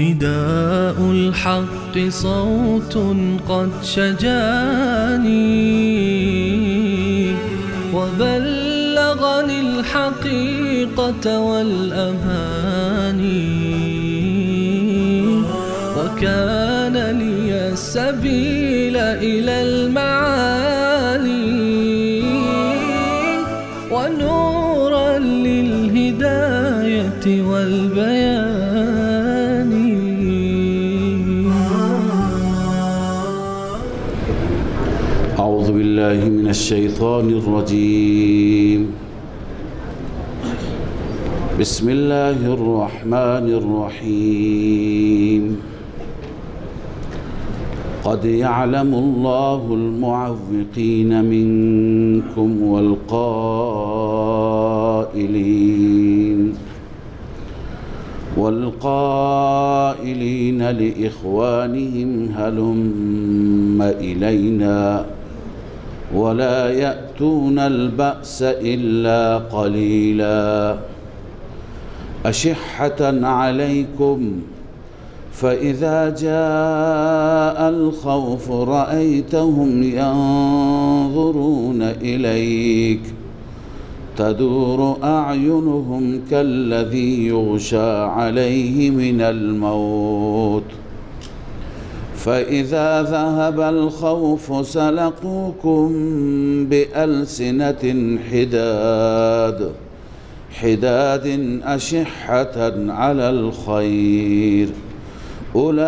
نداء الحق صوت قد شجاني وبلغني الحقيقة والأماني وكان لي السبيل إلى المعالي ونورا للهداية والبيان. أعوذ بالله من الشيطان الرجيم. بسم الله الرحمن الرحيم. قد يعلم الله المعوقين منكم والقائلين لإخوانهم هلم إلينا ولا يأتون البأس إلا قليلا أشحة عليكم فإذا جاء الخوف رأيتهم ينظرون إليك تدور أعينهم كالذي يغشى عليه من الموت فإذا ذهب الخوف سلقوكم بألسنة حداد أشحة على الخير أولئك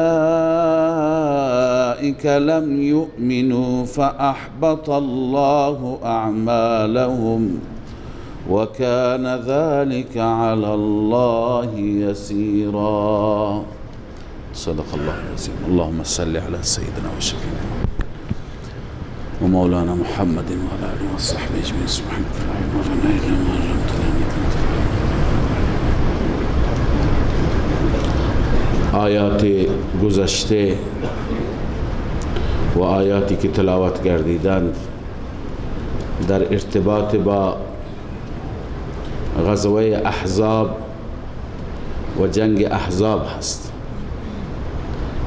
لم يؤمنوا فأحبط الله أعمالهم وكان ذلك على الله يسيرا. صدق الله العظيم. اللهم صل على سيدنا وشفيعنا ومولانا محمد وعلى آله وصحبه أجمعين. سبحانك اللهم آیات گذشته و آیاتی که تلاوت گردیدند در ارتباط با غزوه احزاب و جنگ احزاب هست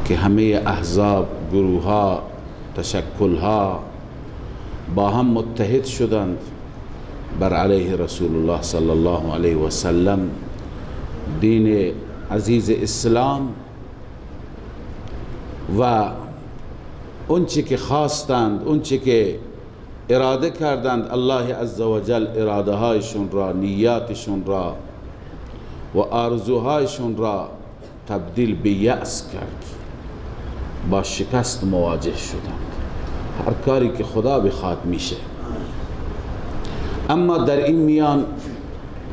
که همه احزاب، گروه‌ها، تشکل‌ها با هم متحد شدند بر علیه رسول الله صلی الله علیه و سلم، دین عزیز اسلام و اونچه که خواستند، اونچه که اراده کردند الله عزوجل اراده هایشون را، نیاتشون را و آرزوهایشون را تبدیل به یأس کرد، با شکست مواجه شدند. هر کاری که خدا بخواد میشه. اما در این میان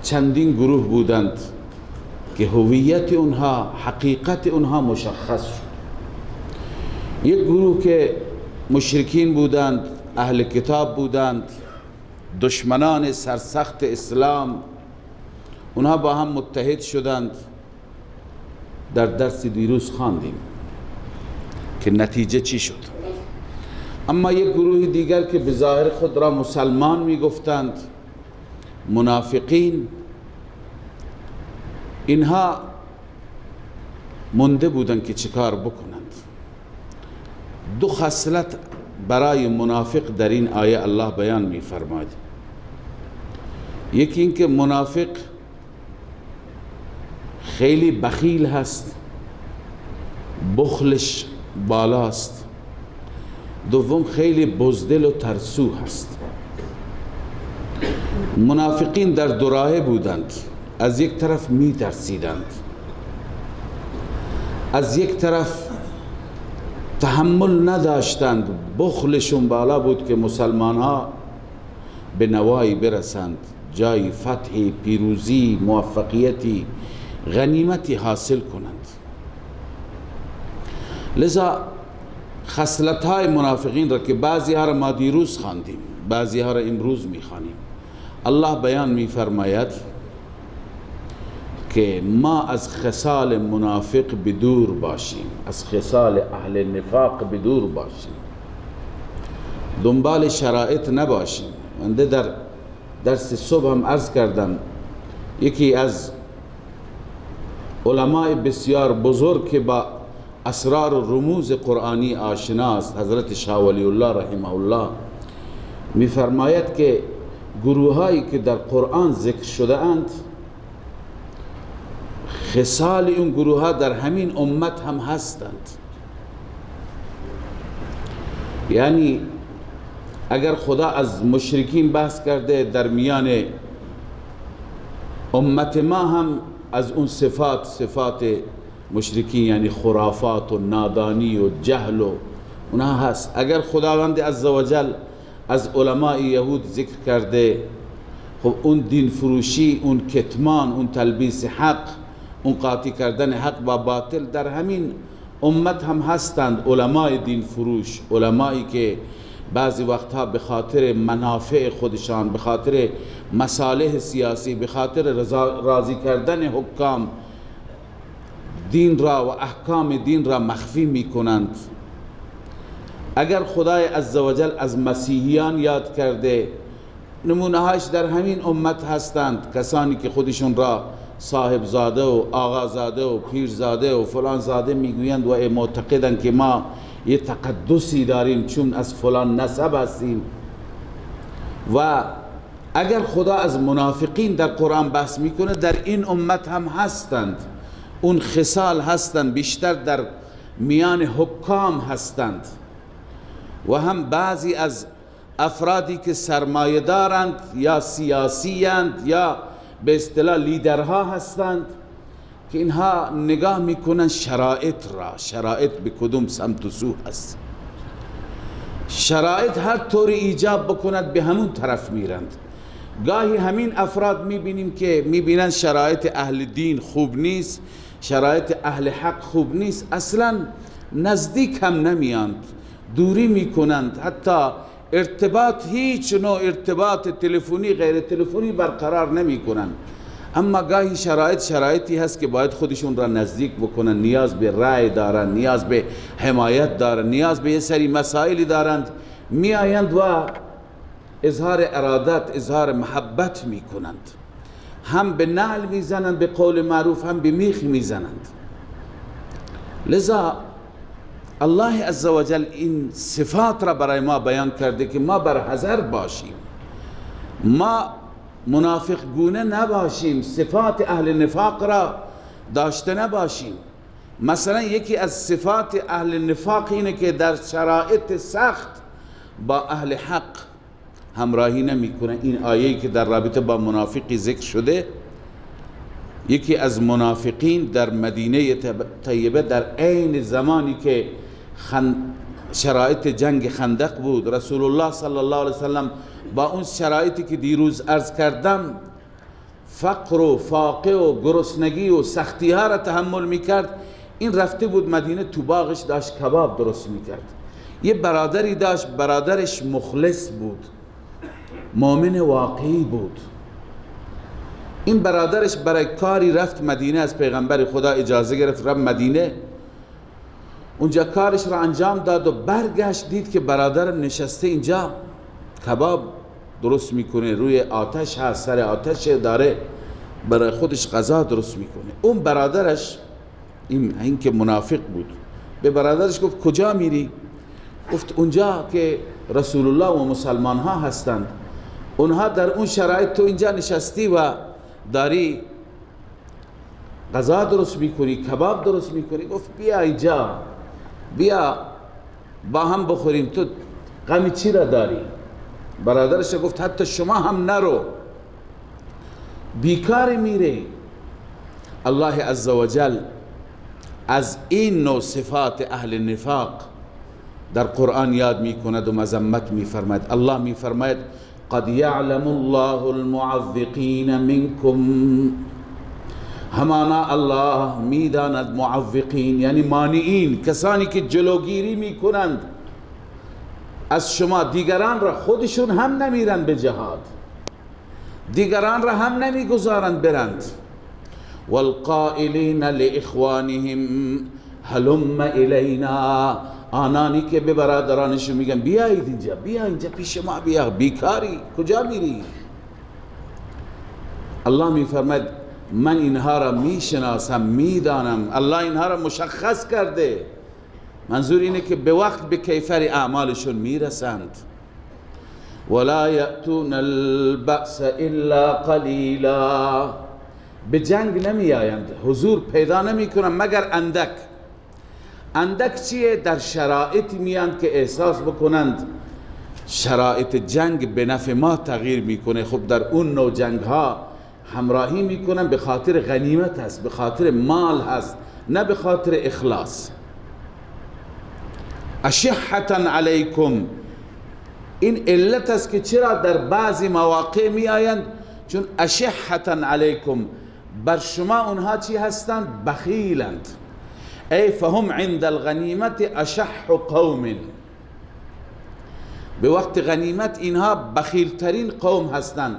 چندین گروه بودند که هویت اونها، حقیقت اونها مشخص شد. یک گروه که مشرکین بودند، اهل کتاب بودند، دشمنان سرسخت اسلام، اونها با هم متحد شدند. در درس دیروز خواندیم که نتیجه چی شد. اما یک گروه دیگر که به ظاهر خود را مسلمان می گفتند، منافقین، اینها مونده بودند که چیکار بکنند. دو خصلت برای منافق در این آیه الله بیان می فرماید. یکی این که منافق خیلی بخیل هست، بخلش بالاست. دوم خیلی بزدل و ترسو هست. منافقین در دو راهه بودند. از یک طرف می ترسیدند، از یک طرف تحمل نداشتند، بخلشون بالا بود که مسلمان ها به نوایی برسند، جای فتحی، پیروزی، موفقیتی غنیمتی حاصل کنند. لذا خصلت‌های منافقین را که بعضی ها را ما دیروز خواندیم، بعضی ها را امروز می‌خوانیم، الله بیان می‌فرماید که ما از خصال منافق بدور باشیم، از خصال اهل نفاق بدور باشیم، دنبال شرایط نباشیم. من در درس صبح هم عرض کردم، یکی از علماء بسیار بزرگ که با اسرار و رموز قرآنی آشناست، حضرت شاه ولی الله رحمه الله، می‌فرماید که گروهایی که در قرآن ذکر شده اند، خصال اون گروه ها در همین امت هم هستند. یعنی اگر خدا از مشرکین بحث کرده، در میان امت ما هم از اون صفات مشرکین، یعنی خرافات و نادانی و جهل و اونها هست. اگر خداوند عزوجل از علماء یهود ذکر کرده، خب اون دین فروشی، اون کتمان، اون تلبیس حق، اون قاطی کردن حق با باطل در همین امت هم هستند. علماء دین فروش، علمایی که بعضی وقتها به خاطر منافع خودشان، به خاطر مصالح سیاسی، به خاطر راضی کردن حکام، دین را و احکام دین را مخفی می کنند. اگر خدای عزوجل از مسیحیان یاد کرده، نمونه هاش در همین امت هستند. کسانی که خودشون را صاحب زاده و آقا زاده و پیر زاده و فلان زاده میگویند و معتقدند که ما یه تقدسی داریم چون از فلان نسب هستیم. و اگر خدا از منافقین در قرآن بحث میکنه، در این امت هم هستند، اون خصال هستند، بیشتر در میان حکام هستند و هم بعضی از افرادی که سرمایه دارند یا سیاسی اند یا به اصطلاح لیدرها هستند که اینها نگاه میکنن شرایط را، شرایط به کدوم سمت و سو هست، شرایط هر طور ایجاب بکند به همون طرف میرند. گاهی همین افراد میبینیم که میبینن شرایط اهل دین خوب نیست، شرایط اهل حق خوب نیست، اصلا نزدیک هم نمیاند، دوری میکنند، حتی ارتباط، هیچ نوع ارتباط تلفنی غیر تلفنی برقرار نمی کنند. اما گاهی شرایطی هست که باید خودشون را نزدیک بکنن، نیاز به رأی دارند، نیاز به حمایت دارند، نیاز به یه سری مسائلی دارند، می آیند و اظهار ارادت، اظهار محبت می کنند، هم به نعل می زنند، به قول معروف، هم به میخ می زنند. لذا الله عزوجل این صفات را برای ما بیان کرده که ما بر حذر باشیم، ما منافق گونه نباشیم، صفات اهل نفاق را داشته نباشیم. مثلا یکی از صفات اهل نفاق اینه که در شرایط سخت با اهل حق همراهی نمیکنه. این آیه‌ای که در رابطه با منافقی ذکر شده، یکی از منافقین در مدینه طیبه در عین زمانی که شرایط جنگ خندق بود، رسول الله صلی الله علیه وسلم با اون شرایطی که دیروز عرض کردم، فقر و فاقه و گرسنگی و سختی ها را تحمل میکرد. این رفته بود مدینه، تو باغش داشت کباب درست میکرد. یه برادری داشت، برادرش مخلص بود، مؤمن واقعی بود. این برادرش برای کاری رفت مدینه، از پیغمبر خدا اجازه گرفت، رفت مدینه، اونجا کارش را انجام داد و برگشت دید که برادرم نشسته اینجا کباب درست میکنه، روی آتش هست، سر آتش داره برای خودش غذا درست میکنه. اون برادرش، این که منافق بود، به برادرش گفت کجا میری؟ گفت اونجا که رسول الله و مسلمان ها هستند، اونها در اون شرایط، تو اینجا نشستی و داری غذا درست میکنی، کباب درست میکنی. گفت بیا اینجا، بیا با هم بخوریم، تو غمی چی را داری؟ برادرش گفت حتی شما هم نرو، بیکار میری. الله عزوجل از این نوع صفات اهل نفاق در قرآن یاد میکند و مذمت میفرماید. الله میفرماید قد یعلم الله المعوقین منکم، همانا الله میداند معوقین یعنی مانعین، کسانی که جلوگیری میکنند از شما، دیگران را خودشون هم نمیرن به جهاد، دیگران را هم نمیگذارند برند. والقائلین لاخوانهم هلم الینا، آنانی که به برادرانشون میگن بیایید اینجا، بیا اینجا پیش ما، بیا، بیکاری کجا میری؟ الله میفرماید من اینها را میشناسم، میدانم، الله اینها را مشخص کرده. منظور اینه که به وقت به کیفر اعمالشون میرسند. ولا یأتون البأس الا قلیلا، به جنگ نمی آیند، حضور پیدا نمی کنند مگر اندک. اندک چیه؟ در شرایط میاند که احساس بکنند شرایط جنگ به نفع ما تغییر میکنه. خب در اون نوع جنگ ها همراهی میکنن، به خاطر غنیمت هست، به خاطر مال هست، نه به خاطر اخلاص. اشحة علیکم، این علت است که چرا در بعضی مواقع می آیند، چون اشحة علیکم، بر شما اونها چی هستند؟ بخیلند. ای فهم عند الغنیمت اشح قوم، به وقت غنیمت اینها بخیل ترین قوم هستند،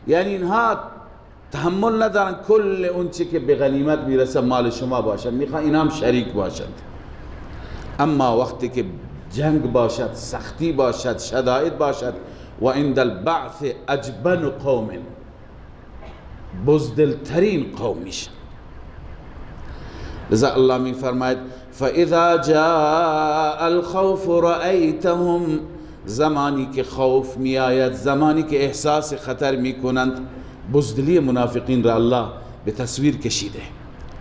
یعنی اینها تحمل ندارن کل اون چی که به غنیمت میرسه مال شما باشد، میخوان اینا هم شریک باشد. اما وقتی که جنگ باشد، سختی باشد، شدائد باشد، و عند البعث اجبن قوم، بزدل ترین قوم میشه. لذا الله می فرماید فاذا جاء الخوف رأیتهم، زمانی که خوف می آید، زمانی که احساس خطر می کنند. بزدلی منافقین را الله به تصویر کشیده.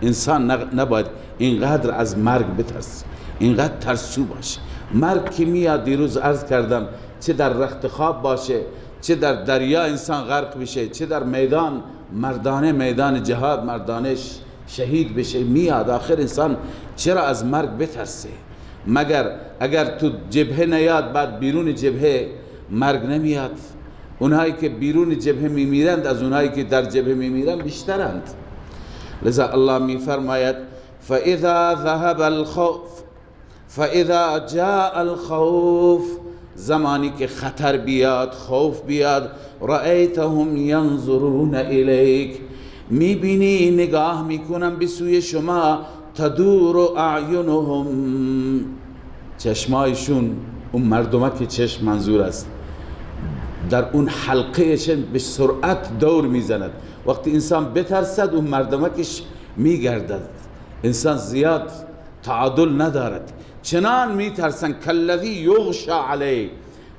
انسان نباید اینقدر از مرگ بترسه، اینقدر ترسو باشه. مرگ که میاد، دیروز عرض کردم، چه در رخت خواب باشه، چه در دریا انسان غرق بشه، چه در میدان مردانه، میدان جهاد مردانه شهید بشه، میاد. آخر انسان چرا از مرگ بترسه؟ مگر اگر تو جبهه نیاد، بعد بیرون جبهه مرگ نمیاد؟ اونهایی که بیرون جبهه میمیرند از اونهایی که در جبهه میمیرند بیشترند. لذا الله میفرماید فاذا ذهب الخوف، فاذا جاء الخوف، زمانی که خطر بیاد، خوف بیاد، رأیتهم ینظرون الیک، میبینی نگاه میکنن به سوی شما، تدور اعینهم، چشمایشون، اون مردمه که چشم منظور است، در اون حلقهشن به سرعت دور میزند. وقتی انسان بترسد اون مردمکش میگردد، انسان زیاد تعادل ندارد، چنان میترسن کالذی یغشا علیه،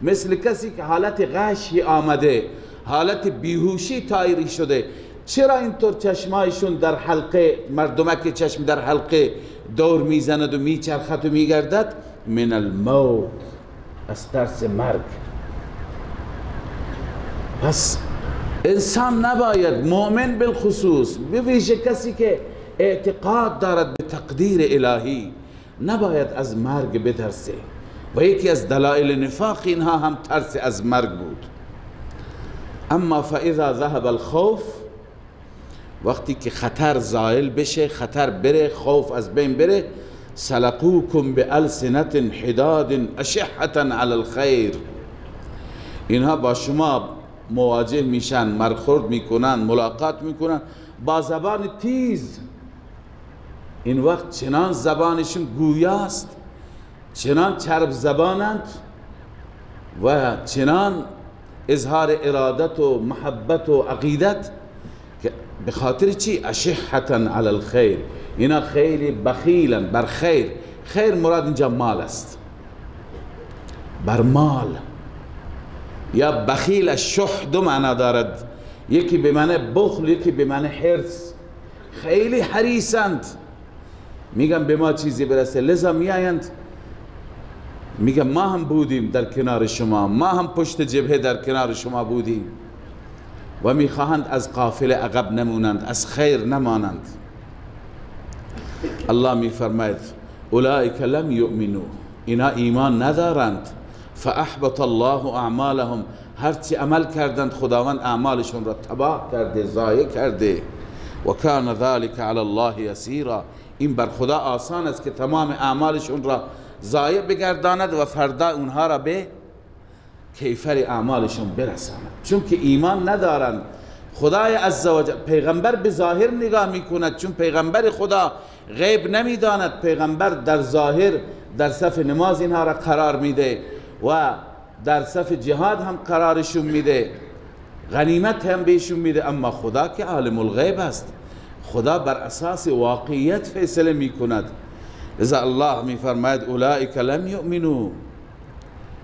مثل کسی که حالت غشی آمده، حالت بیهوشی طایری شده. چرا اینطور چشمایشون در حلقه، مردمک چشم در حلقه دور میزند و میچرخد و میگردد؟ من الموت، از ترس مرگ. پس انسان نباید، مؤمن بالخصوص، بویژه کسی که اعتقاد دارد به تقدیر الهی، نباید از مرگ بترسه. و یکی از دلایل نفاق اینها هم ترس از مرگ بود. اما فاذا ذهب الخوف، وقتی که خطر زائل بشه، خطر بره، خوف از بین بره، سلقوکم بألسنة حداد اشحة علی الخیر، اینها با شما مواجه میشن، برخورد میکنن، ملاقات میکنن با زبان تیز. این وقت چنان زبانشون گویاست، چنان چرب زبانند و چنان اظهار ارادت و محبت و عقیدت که به خاطر چی؟ اشحة علی الخیر، اینا خیلی بخیلن بر خیر. خیر مراد اینجا مال است، بر مال. یا بخیل الشح دو معنا دارد، یکی به معنی بخل، یکی به معنی حرص. خیلی حریصند، میگن به ما چیزی برسه، لذا میآیند میگن ما هم بودیم در کنار شما، ما هم پشت جبهه در کنار شما بودیم، و میخواهند از قافله عقب نمونند، از خیر نمانند. الله میفرماید اولئک لم یؤمنوا، اینا ایمان ندارند، فاحبط الله اعمالهم، هرچی عمل کردند خداوند اعمالشون را تباه کرده، ضایع کرده. و کان ذلك علی الله یسیرا. این بر خدا آسان است که تمام اعمالشون را ضایع بگرداند و فردا اونها را به کیفر اعمالشون برساند، چون که ایمان ندارند. خدای عزوجل پیغمبر به ظاهر نگاه میکند، چون پیغمبر خدا غیب نمیداند. پیغمبر در ظاهر در صف نماز اینها را قرار میده و در صف جهاد هم قرارشون میده، غنیمت هم بهشون میده، اما خدا که عالم الغیب است، خدا بر اساس واقعیت فیصله میکند. لذا الله میفرماید اولئک لم یؤمنوا،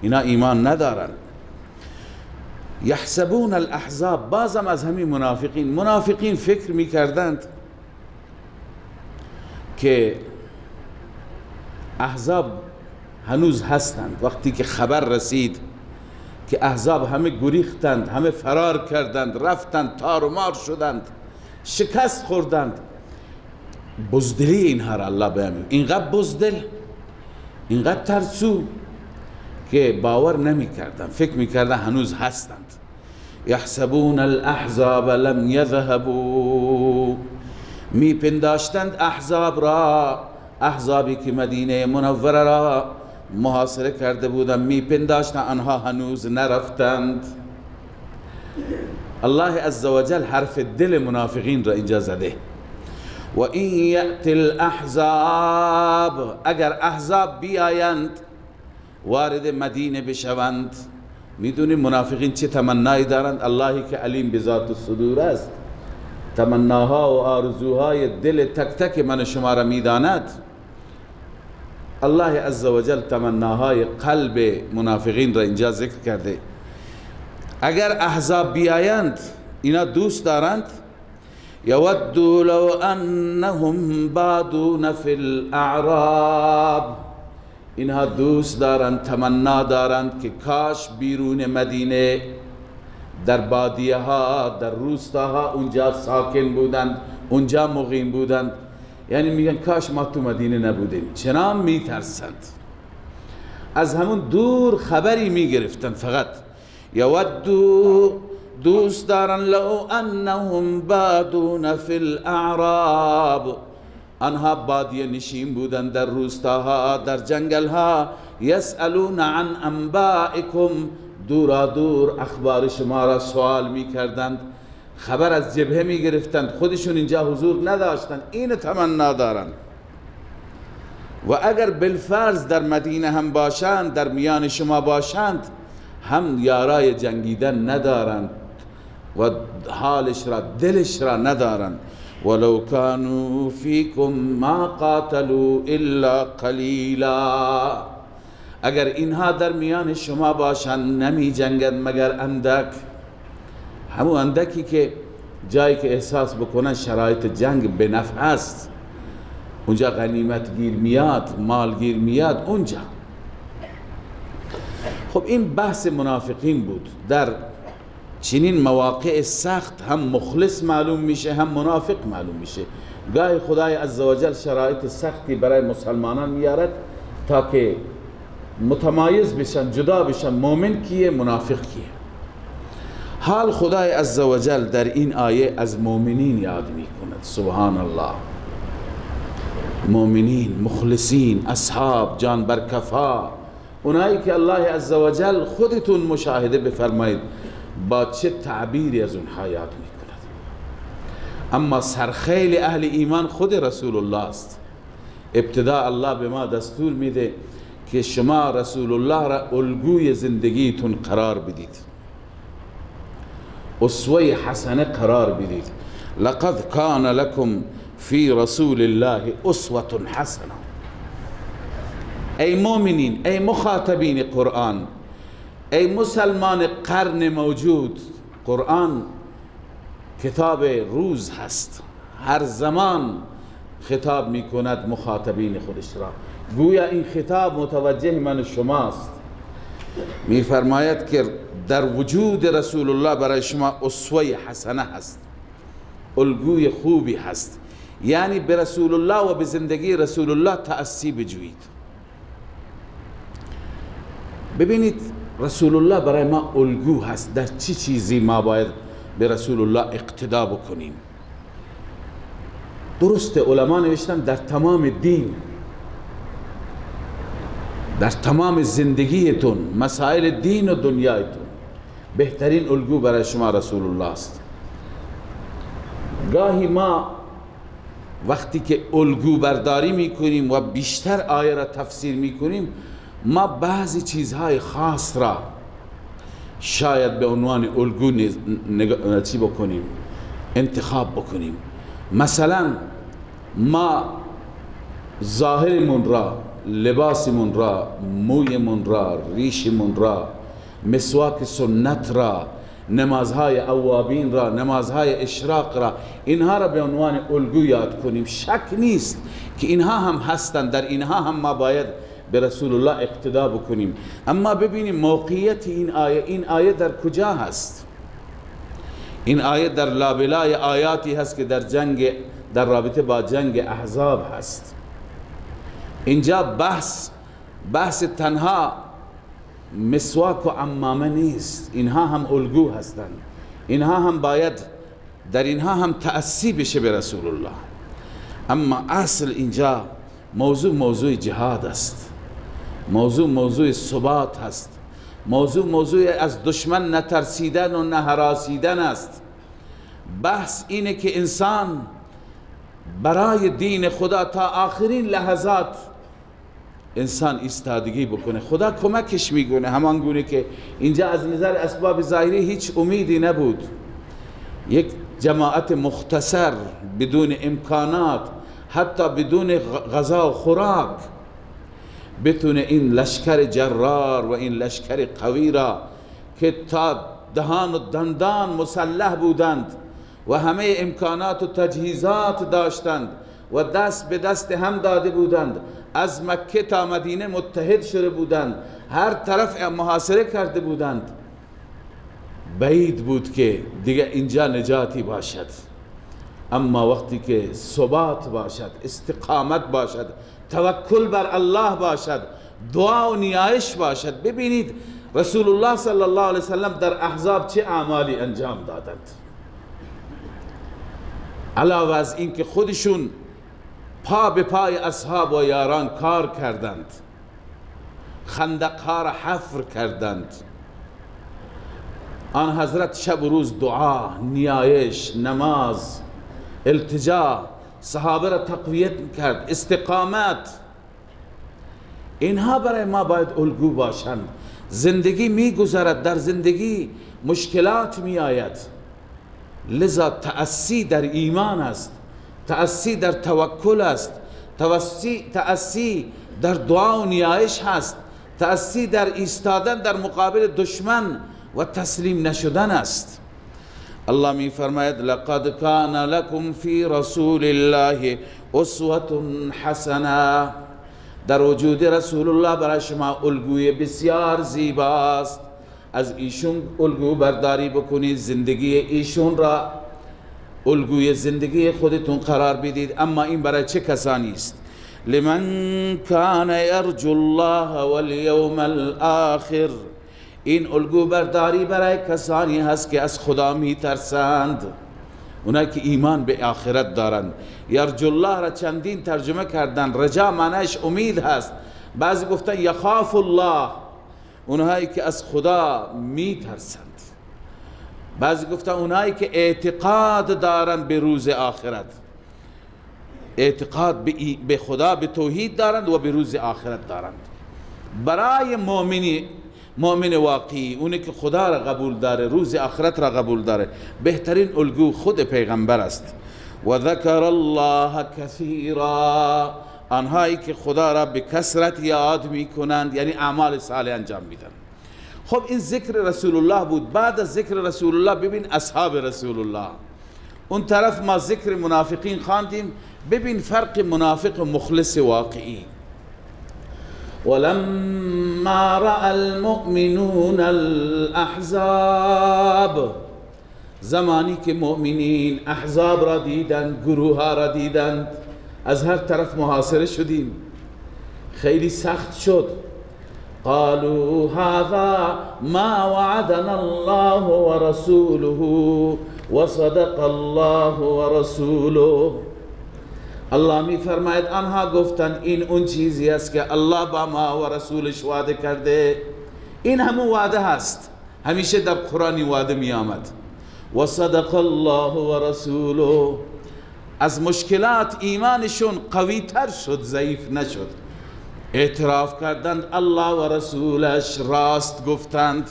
اینا ایمان ندارن. یحسبون الاحزاب، بازم از همین منافقین فکر میکردند که احزاب هنوز هستند. وقتی که خبر رسید که احزاب همه گریختند، همه فرار کردند، رفتند، تار و مار شدند، شکست خوردند، بزدلی اینها را الله بیان می‌کند. اینقدر بزدل، اینقدر ترسو که باور نمی‌کردند، فکر می‌کردند هنوز هستند. یحسبون الاحزاب لم یذهبوا، میپنداشتند احزاب را، احزابی که مدینه منوره را محاصره کرده بودند، میپنداشتند آنها هنوز نرفتند. الله عزوجل حرف دل منافقین را اینجا زده. و این یأتی الاحزاب، اگر احزاب بیایند وارد مدینه بشوند. میدونی منافقین چه تمنایی دارند؟ اللهی که علیم بذات الصدور است، تمناها و آرزوهای دل تک تک من شما را میداند. الله عزوجل تمناهای قلب منافقین را اینجا ذکر کرده. اگر احزاب بیایند، اینا دوست دارند، یودوا لو انهم بادون فی الاعراب، اینها دوست دارند، تمنا دارند که کاش بیرون مدینه در بادیه ها، در روستاها اونجا ساکن بودند، اونجا مقیم بودند. یعنی میگن کاش ما تو مدینه نبودیم. چنان میترسند، از همون دور خبری میگرفتند. فقط یودو، دوست دارن، لو انهم بادون فی الاعراب، آنها بادیه نشین بودند در روستاها، در جنگلها. یسألون عن انبائکم، دورا دور اخبار شما را سوال میکردند، خبر از جبهه میگرفتند، خودشون اینجا حضور نداشتند. این تمنا دارند. و اگر بالفرض در مدینه هم باشند، در میان شما باشند، هم یارای جنگیدن ندارند و حالش را، دلش را ندارند. ولو كانوا فيكم ما قاتلوا الا قلیلا، اگر اینها در میان شما باشند نمی جنگند مگر اندک، همون اندکی که جایی که احساس بکنن شرایط جنگ به نفع است، اونجا غنیمت گیر میاد، مال گیر میاد اونجا. خب این بحث منافقین بود. در چنین مواقع سخت هم مخلص معلوم میشه، هم منافق معلوم میشه. گاهی خدای عزوجل شرایط سختی برای مسلمانان میارد تا که متمایز بشن، جدا بشن، مومن کیه، منافق کیه. حال خدای عزوجل در این آیه از مومنین یاد میکند. سبحان الله. مومنین، مخلصین، اصحاب جان برکفا، اونایی که الله عزوجل خودتون مشاهده بفرمایید با چه تعبیری از اونها یاد میکند. اما سرخیل اهل ایمان خود رسول الله است. ابتدا الله به ما دستور میده که شما رسول الله را الگوی زندگیتون قرار بدید، اسوه حسنه قرار بدید. لقد کان لکم فی رسول الله اسوه حسنه. ای مؤمنین، ای مخاطبین قرآن، ای مسلمان قرن موجود، قرآن کتاب روز هست، هر زمان خطاب می کند مخاطبین خودش را. گویا این خطاب متوجه من شماست. می فرماید که در وجود رسول الله برای شما اسوه حسنه هست، الگوی خوبی هست. یعنی به رسول الله و به زندگی رسول الله تأسی بجویید. ببینید رسول الله برای ما الگو هست. در چه چیزی ما باید به رسول الله اقتدا بکنیم؟ درست علما نوشتن در تمام دین، در تمام زندگیتون، مسائل دین و دنیایتون بهترین الگو برای شما رسول الله است. گاهی ما وقتی که الگو برداری میکنیم و بیشتر آیه را تفسیر میکنیم، ما بعضی چیزهای خاص را شاید به عنوان الگو چی بکنیم، انتخاب بکنیم. مثلا ما ظاهرمون را، لباسمون را، مویمون را، ریشمون را، مسواک سنت را، نمازهای اوابین را، نمازهای اشراق را، اینها را به عنوان الگو یاد کنیم. شک نیست که اینها هم هستند، در اینها هم ما باید به رسول الله اقتدا بکنیم. اما ببینیم موقعیت این آیه در کجا هست. این آیه در لابلای آیاتی هست که در رابطه با جنگ احزاب هست. اینجا بحث تنها مسواک و عمامه نیست، اینها هم الگو هستند، اینها هم باید در اینها هم تأسی بشه به رسول الله. اما اصل اینجا موضوع جهاد است، موضوع ثبات هست، موضوع از دشمن نترسیدن و نهراسیدن است. بحث اینه که انسان برای دین خدا تا آخرین لحظات انسان ایستادگی بکنه. خدا کمکش میکنه، همان گونه که اینجا از نظر اسباب ظاهری هیچ امیدی نبود. یک جماعت مختصر بدون امکانات، حتی بدون غذا و خوراک، بتونه این لشکر جرار و این لشکر قوی را که تا دهان و دندان مسلح بودند و همه امکانات و تجهیزات داشتند و دست به دست هم داده بودند، از مکه تا مدینه متحد شده بودند، هر طرف محاصره کرده بودند، بعید بود که دیگه اینجا نجاتی باشد. اما وقتی که ثبات باشد، استقامت باشد، توکل بر الله باشد، دعا و نیایش باشد. ببینید رسول الله صلی الله علیه وسلم در احزاب چه اعمالی انجام دادند. علاوه از این که خودشون پا به پای اصحاب و یاران کار کردند، خندقها را حفر کردند، آن حضرت شب و روز دعا، نیایش، نماز، التجا، صحابه را تقویت کرد، استقامت. اینها برای ما باید الگو باشند. زندگی میگذرد، در زندگی مشکلات می آید، لذا تأسی در ایمان است، تأسی در توکل است، تأسی در دعا و نیایش هست، تأسی در ایستادن در مقابل دشمن و تسلیم نشدن است. الله می فرماید لقد کان لکم فی رسول الله اسوة حسنه، در وجود رسول الله برای شما الگوی بسیار زیباست. از ایشون الگو برداری بکنید، زندگی ایشون را الگوی زندگی خودتون قرار بدید. اما این برای چه کسانی است؟ لمن کان یرجو الله والیوم الاخر، این الگو برداری برای کسانی هست که از خدا می ترسند، اونایی که ایمان به آخرت دارند. یرجو الله را چندین ترجمه کردن. رجا معنیش امید هست، بعضی گفتن یخاف الله، اونایی که از خدا می ترسند. بعضی گفتن اونایی که اعتقاد دارند به روز آخرت، اعتقاد به خدا، به توحید دارند و به روز آخرت دارند. برای مؤمن واقعی، اونی که خدا را قبول داره، روز آخرت را قبول داره، بهترین الگو خود پیغمبر است. و ذکر الله کثیرا، آنهایی که خدا را به کثرت یاد می کنند، یعنی اعمال صالح انجام میدن. خب این ذکر رسول الله بود. بعد از ذکر رسول الله ببین اصحاب رسول الله. اون طرف ما ذکر منافقین خواندیم، ببین فرق منافق و مخلص واقعی. ولما رأى المؤمنون الاحزاب، زمانی که مؤمنین احزاب را دیدند، گروه ها را دیدند، از هر طرف محاصره شدیم، خیلی سخت شد. قالوا هذا ما وعدنا الله ورسوله وصدق الله ورسوله. الله می فرماید آنها گفتند این اون چیزی است که الله با ما و رسولش وعده کرده. این همون وعده هست، همیشه در قرآن وعده می آمد. و صدق الله و رسوله. از مشکلات ایمانشون قوی تر شد، ضعیف نشد. اعتراف کردند الله و رسولش راست گفتند.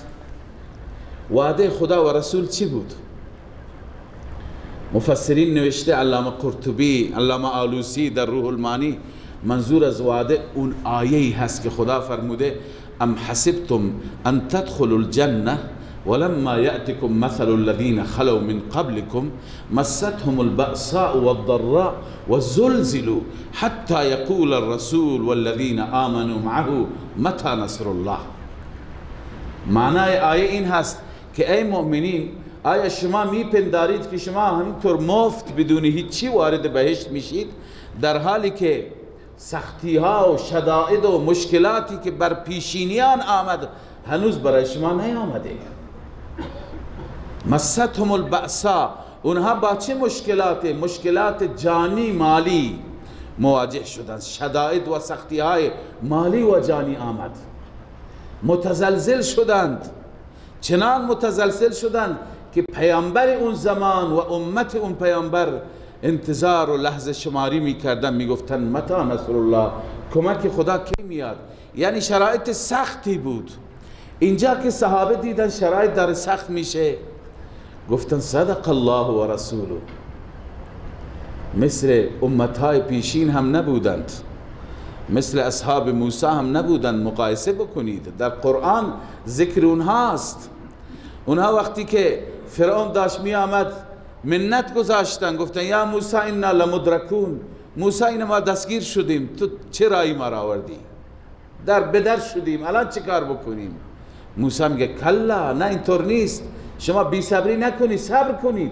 وعده خدا و رسول چی بود؟ مفسرین نوشته، علامه قرطبی، علامه آلوسی در روح المعانی، منظور از وعده اون آیه‌ای هست که خدا فرموده ام حسبتم ان تدخلوا الجنه ولما يأتكم مثل الذين خلوا من قبلكم مستهم البأساء والضراء وزلزلوا حتى يقول الرسول والذين آمنوا معه متى نصر الله. معنای آیه این هست که ای مؤمنین، آیا شما میپندارید که شما همینطور مفت بدون هیچی وارد بهشت میشید، در حالی که سختی ها و شدائد و مشکلاتی که بر پیشینیان آمد هنوز برای شما نیامده؟ مستهم البأساء، اونها با چه مشکلات جانی مالی مواجه شدند. شدائد و سختی های مالی و جانی آمد، متزلزل شدند. چنان متزلزل شدند که پیامبر اون زمان و امت اون پیامبر انتظار و لحظه شماری میکردن، میگفتن متی نصر الله، کمک خدا کی میاد؟ یعنی شرایط سختی بود. اینجا که صحابه دیدن شرایط داره سخت میشه، گفتن صدق الله و رسوله. مثل امتهای پیشین هم نبودند، مثل اصحاب موسی هم نبودند. مقایسه بکنید، در قرآن ذکر اونهاست. اونها وقتی که فرعون داشت می آمد منت گذاشتن، گفتن یا موسی انا لمدرکون، موسی این ما دستگیر شدیم، تو چه رایی ما را آوردی؟ در بدر شدیم، الان چه کار بکنیم؟ موسی میگه کلا، نه اینطور نیست، شما بی صبری نکنید، صبر کنید.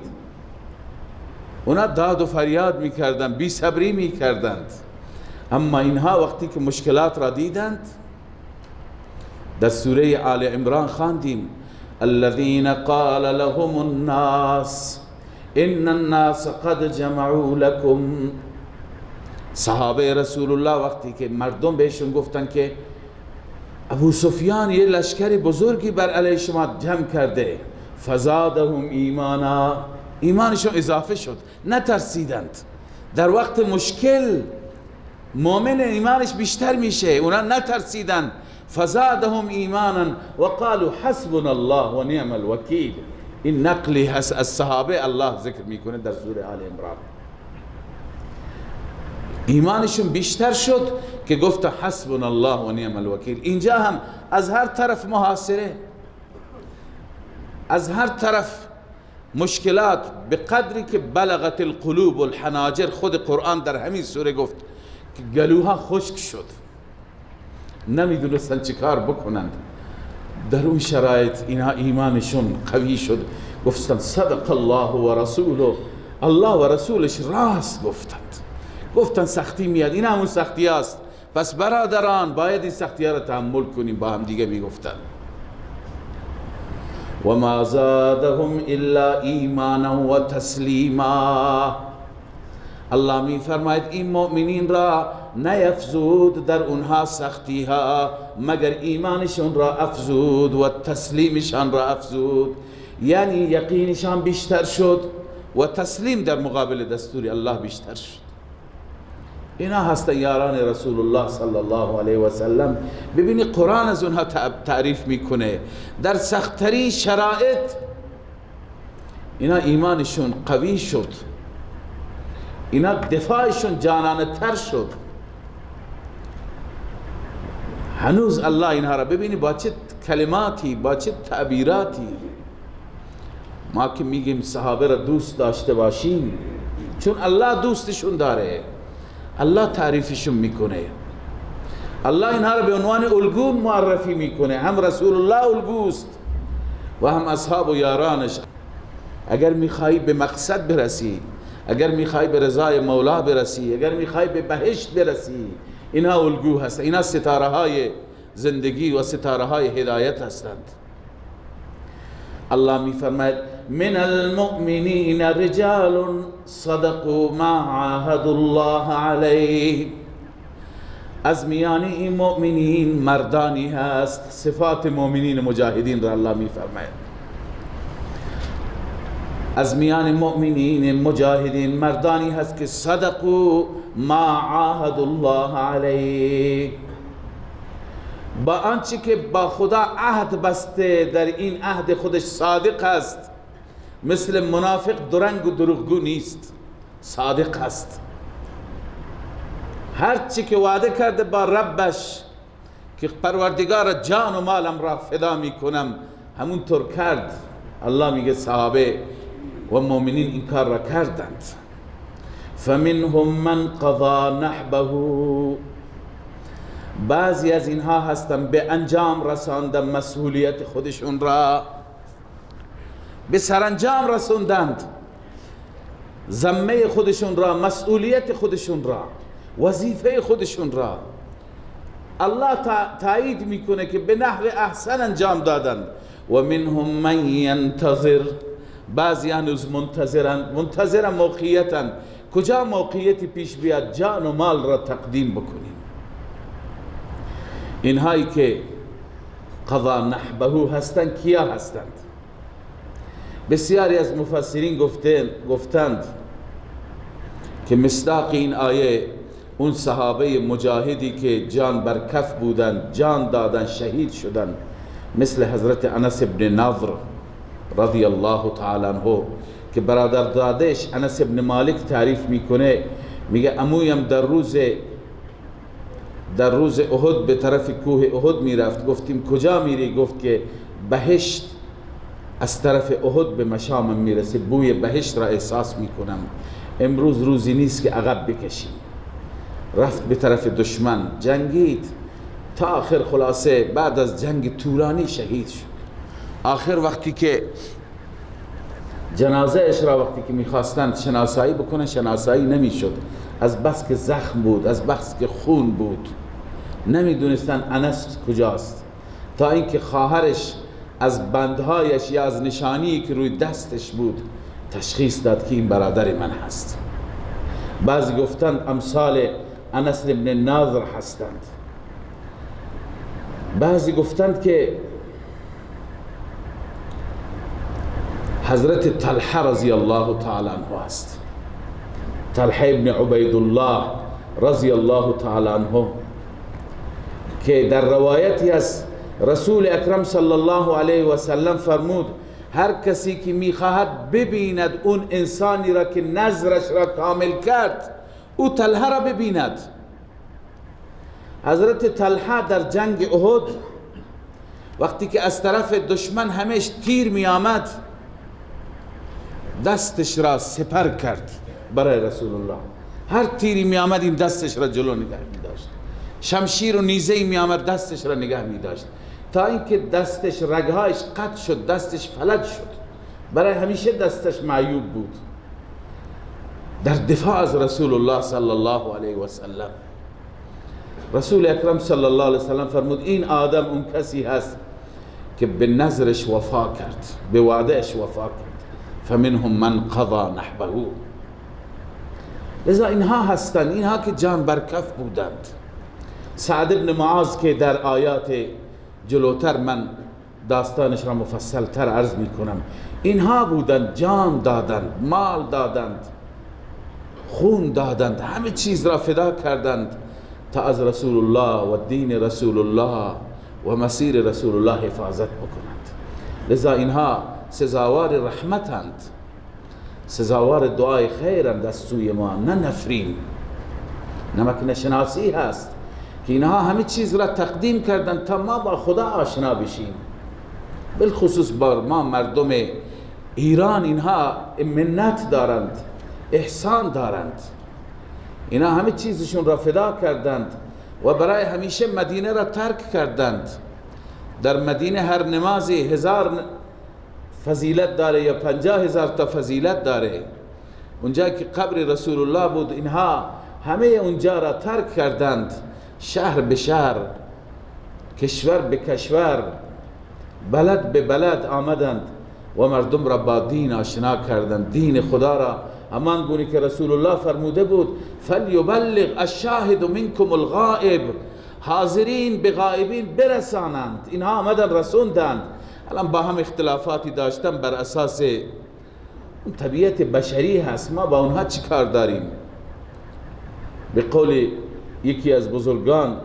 اونا داد و فریاد میکردن، بی صبری میکردند. اما اینها وقتی که مشکلات را دیدند، در سوره آل عمران خواندیم الذين قال لهم الناس ان الناس قد جمعوا لكم. صحابه رسول الله وقتی که مردم بهشون گفتن که ابو سفیان یه لشکر بزرگی بر علیه شما جمع کرده، فزادهم ایمانا، ایمانشون اضافه شد، نترسیدند. در وقت مشکل مؤمن ایمانش بیشتر میشه، اونا نترسیدند. فزادهم ایمانا وقالوا حسبنا الله و نعم الوکیل. این نقلی هست از صحابه الله ذکر میکنه در سوره آل عمران. ایمانشون بیشتر شد که گفت حسبنا الله و نعم الوکیل. اینجا هم از هر طرف محاصره، از هر طرف مشکلات، به قدری که بلغت القلوب الحناجر، خود قرآن در همین سوره گفت که گلوها خشک شد، نمیدونستن چه کار بکنند. در اون شرایط اینها ایمانشون قوی شد، گفتن صدق الله و رسوله، الله و رسولش راست گفتن سختی میاد، این همون سختی است، پس برادران باید این سختی ها را تحمل کنیم. با هم دیگه میگفتن و ما زادهم الا ایمانا و تسلیما. الله می فرماید این مؤمنین را نیفزود در اونها سختی ها مگر ایمانشان را افزود و تسلیمشان را افزود، یعنی یقینشان بیشتر شد و تسلیم در مقابل دستور الله بیشتر شد. اینا هستن یاران رسول الله صلی الله علیه و سلم. ببینی قرآن از اونها تعریف میکنه، در سخت‌ترین شرایط اینا ایمانشون قوی شد، اینا دفاعشون جانانه تر شد. هنوز الله اینها را ببینی با چه کلماتی، با چه تعبیراتی. ما که میگیم صحابه را دوست داشته باشیم، چون الله دوستشون داره، الله تعریفشون میکنه، الله اینها را به عنوان الگو معرفی میکنه. هم رسول الله الگوست و هم اصحاب و یارانش. اگر میخوایی به مقصد برسی، اگر میخوای به رضای مولا برسی، اگر میخوای به بهشت برسی، اینها الگو هست، اینها ستاره های زندگی و ستاره های هدایت هستند. الله میفرماید من المؤمنین رجال صدقوا ما عاهدوا الله علیه. از میان این مؤمنین مردانی هست، صفات مؤمنین مجاهدین را الله میفرماید، از میان مؤمنین مجاهدین مردانی هست که صدقوا ما عاهدوا الله علیه، با آنچه که با خدا عهد بسته در این عهد خودش صادق است. مثل منافق درنگ و دروغگو نیست، صادق است. هر چی که وعده کرده با ربش که پروردگار جان و مالم را فدا میکنم همونطور کرد. الله میگه صحابه و مؤمنین این کار را کردند. فمنهم من قضا نحبه، بعضی از اینها هستند به انجام رساندن مسئولیت خودشون را، به سرانجام رسوندند ذمه خودشون را، مسئولیت خودشون را، وظیفه خودشون را. الله تایید میکنه که به نحو احسن انجام دادن. و منهم من ینتظر، بعضی هنوز منتظرن موقعیتن. کجا موقعیتی پیش بیاد جان و مال را تقدیم بکنیم. اینهایی که قضا نحبه هستند کیا هستند؟ بسیاری از مفسرین گفتند که مصداق این آیه اون صحابه مجاهدی که جان بر کف بودند، جان دادن، شهید شدند، مثل حضرت انس ابن نضر رضی الله تعالی عنه که برادر دادش انس ابن مالک تعریف میکنه، میگه عمویم در روز احد به طرف کوه احد میرفت. گفتیم کجا میری؟ گفت که بهشت از طرف احد به مشامم میرسه، بوی بهشت را احساس میکنم. امروز روزی نیست که عقب بکشیم. رفت به طرف دشمن، جنگید تا آخر، خلاصه بعد از جنگ طولانی شهید شد. آخر وقتی که جنازه اش را وقتی که میخواستند شناسایی بکنن، شناسایی نمیشد، از بس که زخم بود، از بس که خون بود، نمیدونستن انس کجاست. تا اینکه خواهرش از بندهایش یا از نشانی که روی دستش بود تشخیص داد که این برادر من هست. بعضی گفتند امثال انس ابن ناظر هستند، بعضی گفتند که حضرت طلحه رضی الله تعالی عنه است، طلحه ابن عبید الله رضی الله تعالی عنه، که در روایتی از رسول اکرم صلی الله علیه و سلم فرمود هر کسی که میخواهد ببیند اون انسانی را که نظرش را کامل کرد، او طلحه را ببیند. حضرت طلحه در جنگ احد وقتی که از طرف دشمن همش تیر می آمد، دستش را سپر کرد برای رسول الله. هر تیری می آمد این دستش را جلو نگه می داشت، شمشیر و نیزه می آمد دستش را نگه می داشت، تا اینکه دستش رگهایش قطع شد، دستش فلج شد. برای همیشه دستش معیوب بود در دفاع از رسول الله صلی الله علیه و سلم. رسول اکرم صلی الله علیه و سلم فرمود این آدم اون کسی هست که به نظرش وفا کرد، به وعدهش وفا کرد. فمنهم من قضا نحبه. لذا اینها هستند، اینها که جان برکف بودند. سعد ابن معاذ که در آیات جلوتر من داستانش را مفصل تر عرض می کنم، اینها بودند جان دادند، مال دادند، خون دادند، همه چیز را فدا کردند تا از رسول الله و دین رسول الله و مسیر رسول الله حفاظت بکنند. لذا اینها سزاوار رحمتند، سزاوار دعای خیرند از سوی ما، نه نفرین. نمک نشناسی هست که اینها همه چیز را تقدیم کردند تا ما با خدا آشنا بشیم. بالخصوص با ما مردم ایران اینها منت دارند، احسان دارند. اینا همه چیزشون را فدا کردند و برای همیشه مدینه را ترک کردند. در مدینه هر نمازی 1000 فضیلت داره یا 50,000 تا فضیلت داره. اونجا که قبر رسول الله بود اینها همه اونجا را ترک کردند، شهر به شهر، کشور به کشور، بلد به بلد آمدند و مردم را با دین آشنا کردند، دین خدا را همان گونه که رسول الله فرموده بود فلیبلغ الشاهد منکم الغائب، حاضرین به غائبین برسانند. اینها آمدن رسوندند. الان با هم اختلافاتی داشتن بر اساس اون طبیعت بشری هست، ما با اونها چی کار داریم؟ به قول یکی از بزرگان،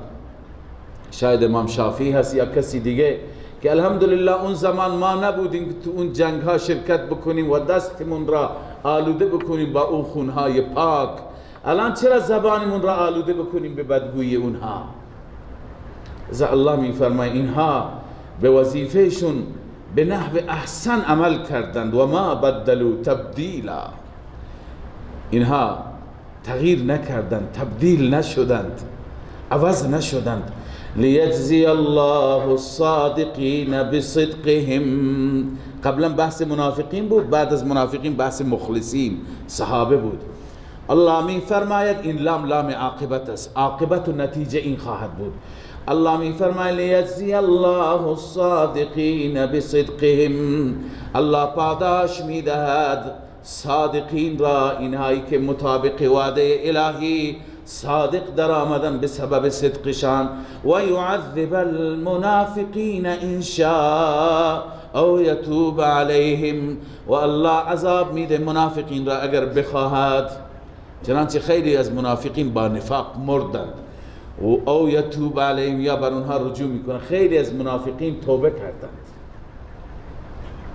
شاید امام شافعی هست یا کسی دیگه، که الحمدلله اون زمان ما نبودیم که تو اون جنگ ها شرکت بکنیم و دستمون را آلوده بکنیم با اون خونهای پاک. الان چرا زبانمون را آلوده بکنیم به بدگویی اونها؟ از الله می فرماید اینها به وظیفهشون به نحو احسن عمل کردند و ما بدلوا تبدیلا، اینها تغییر نکردند، تبدیل نشدند، عوض نشدند. لیجزی الله الصادقین بصدقهم. قبلا بحث منافقین بود، بعد از منافقین بحث مخلصین صحابه بود. الله می فرماید این لام لام عاقبت است، عاقبت و نتیجه این خواهد بود. الله می فرماید لیجزی الله الصادقین بصدقهم، الله پاداش می دهد صادقین را، اینهایی که مطابق وعده الهی صادق در آمدن به سبب صدقشان. و یعذب المنافقین ان شاء او یتوب علیهم، و الله عذاب میده منافقین را اگر بخواهد. چنانچه خیلی از منافقین با نفاق مردند. و او یتوب علیهم، یا بر اونها رجوع میکنه. خیلی از منافقین توبه کردند.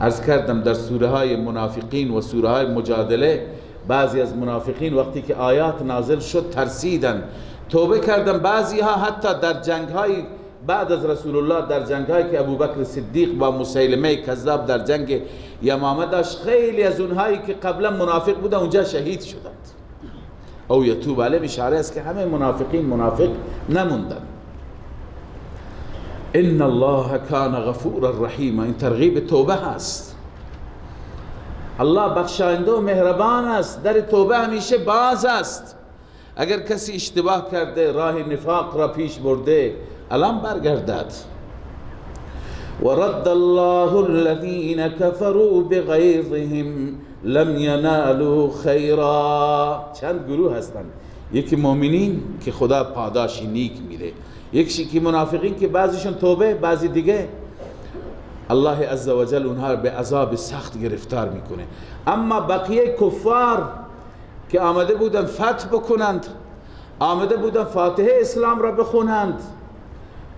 عرض کردم در سوره های منافقین و سوره های مجادله بعضی از منافقین وقتی که آیات نازل شد ترسیدن، توبه کردن. بعضی ها حتی در جنگ های بعد از رسول الله، در جنگ هایی که ابوبکر صدیق با مسیلمه کذاب در جنگ یمامه داشت، خیلی از اونهایی که قبلا منافق بودن اونجا شهید شدند. او یتوب علیهم اشاره است که همه منافقین منافق نموندن. ان الله کان غفورا رحیما، این ترغیب توبه هست. الله بخشاینده و مهربان است، در توبه همیشه باز است. اگر کسی اشتباه کرده، راه نفاق را پیش برده، الان برگردد. و رد الله الذین کفروا بغیظهم لم ینالوا خیرا. چند گروه هستند، یکی مؤمنین که خدا پاداشی نیک میده، یکی که منافقین که بعضیشون توبه، بعضی دیگه الله عزوجل اونها رو به عذاب سخت گرفتار میکنه. اما بقیه کفار که آمده بودن فتح بکنند، آمده بودن فاتحه اسلام را بخونند،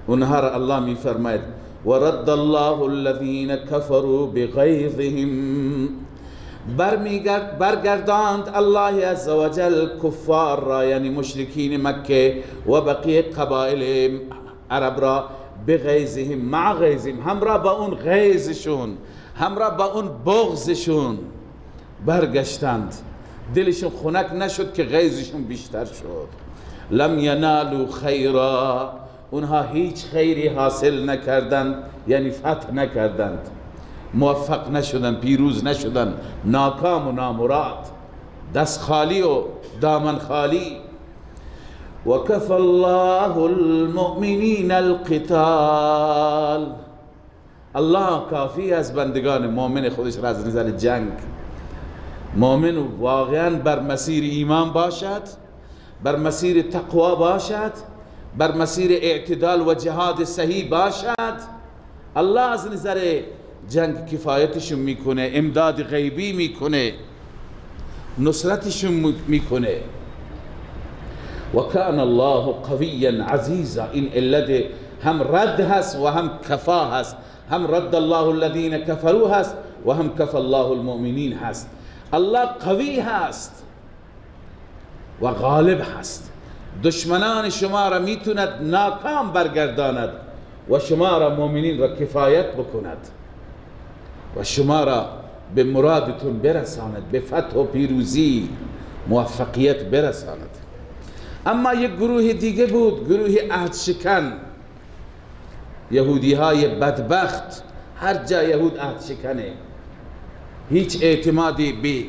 اونها را الله میفرماید و رد الله الذین کفروا بغیظهم، برگرداند الله عزوجل کفار را، یعنی مشرکین مکه و بقیه قبائل عرب را، بغیظهم، مع غیظهم، همراه با اون غیظشون، همراه با اون بغضشون برگشتند. دلشون خنک نشد که غیظشون بیشتر شد. لم ینالوا خیرا، اونها هیچ خیری حاصل نکردند، یعنی فتح نکردند، موفق نشدن، پیروز نشدن، ناکام و نامراد، دست خالی و دامن خالی. و کفى الله المؤمنین القتال، الله کافی از بندگان مؤمن خودش را از نظر جنگ. مؤمن واقعا بر مسیر ایمان باشد، بر مسیر تقوا باشد، بر مسیر اعتدال و جهاد صحیح باشد، الله از نظر جنگ کفایتشون میکنه، امداد غیبی میکنه، نصرتشون میکنه. و کان الله قویا عزیزا، این علت هم رد هست و هم کفا هست، هم رد الله الذین کفروا هست و هم کفا الله المؤمنین هست. الله قوی هست و غالب هست، دشمنان شما را میتوند ناکام برگرداند و شما را مؤمنین را کفایت بکند و شما را به مرادتون برساند، به فتح و پیروزی موفقیت برساند. اما یک گروه دیگه بود، گروه عهد شکن، یهودی های بدبخت. هر جا یهود عهد شکنه، هیچ اعتمادی به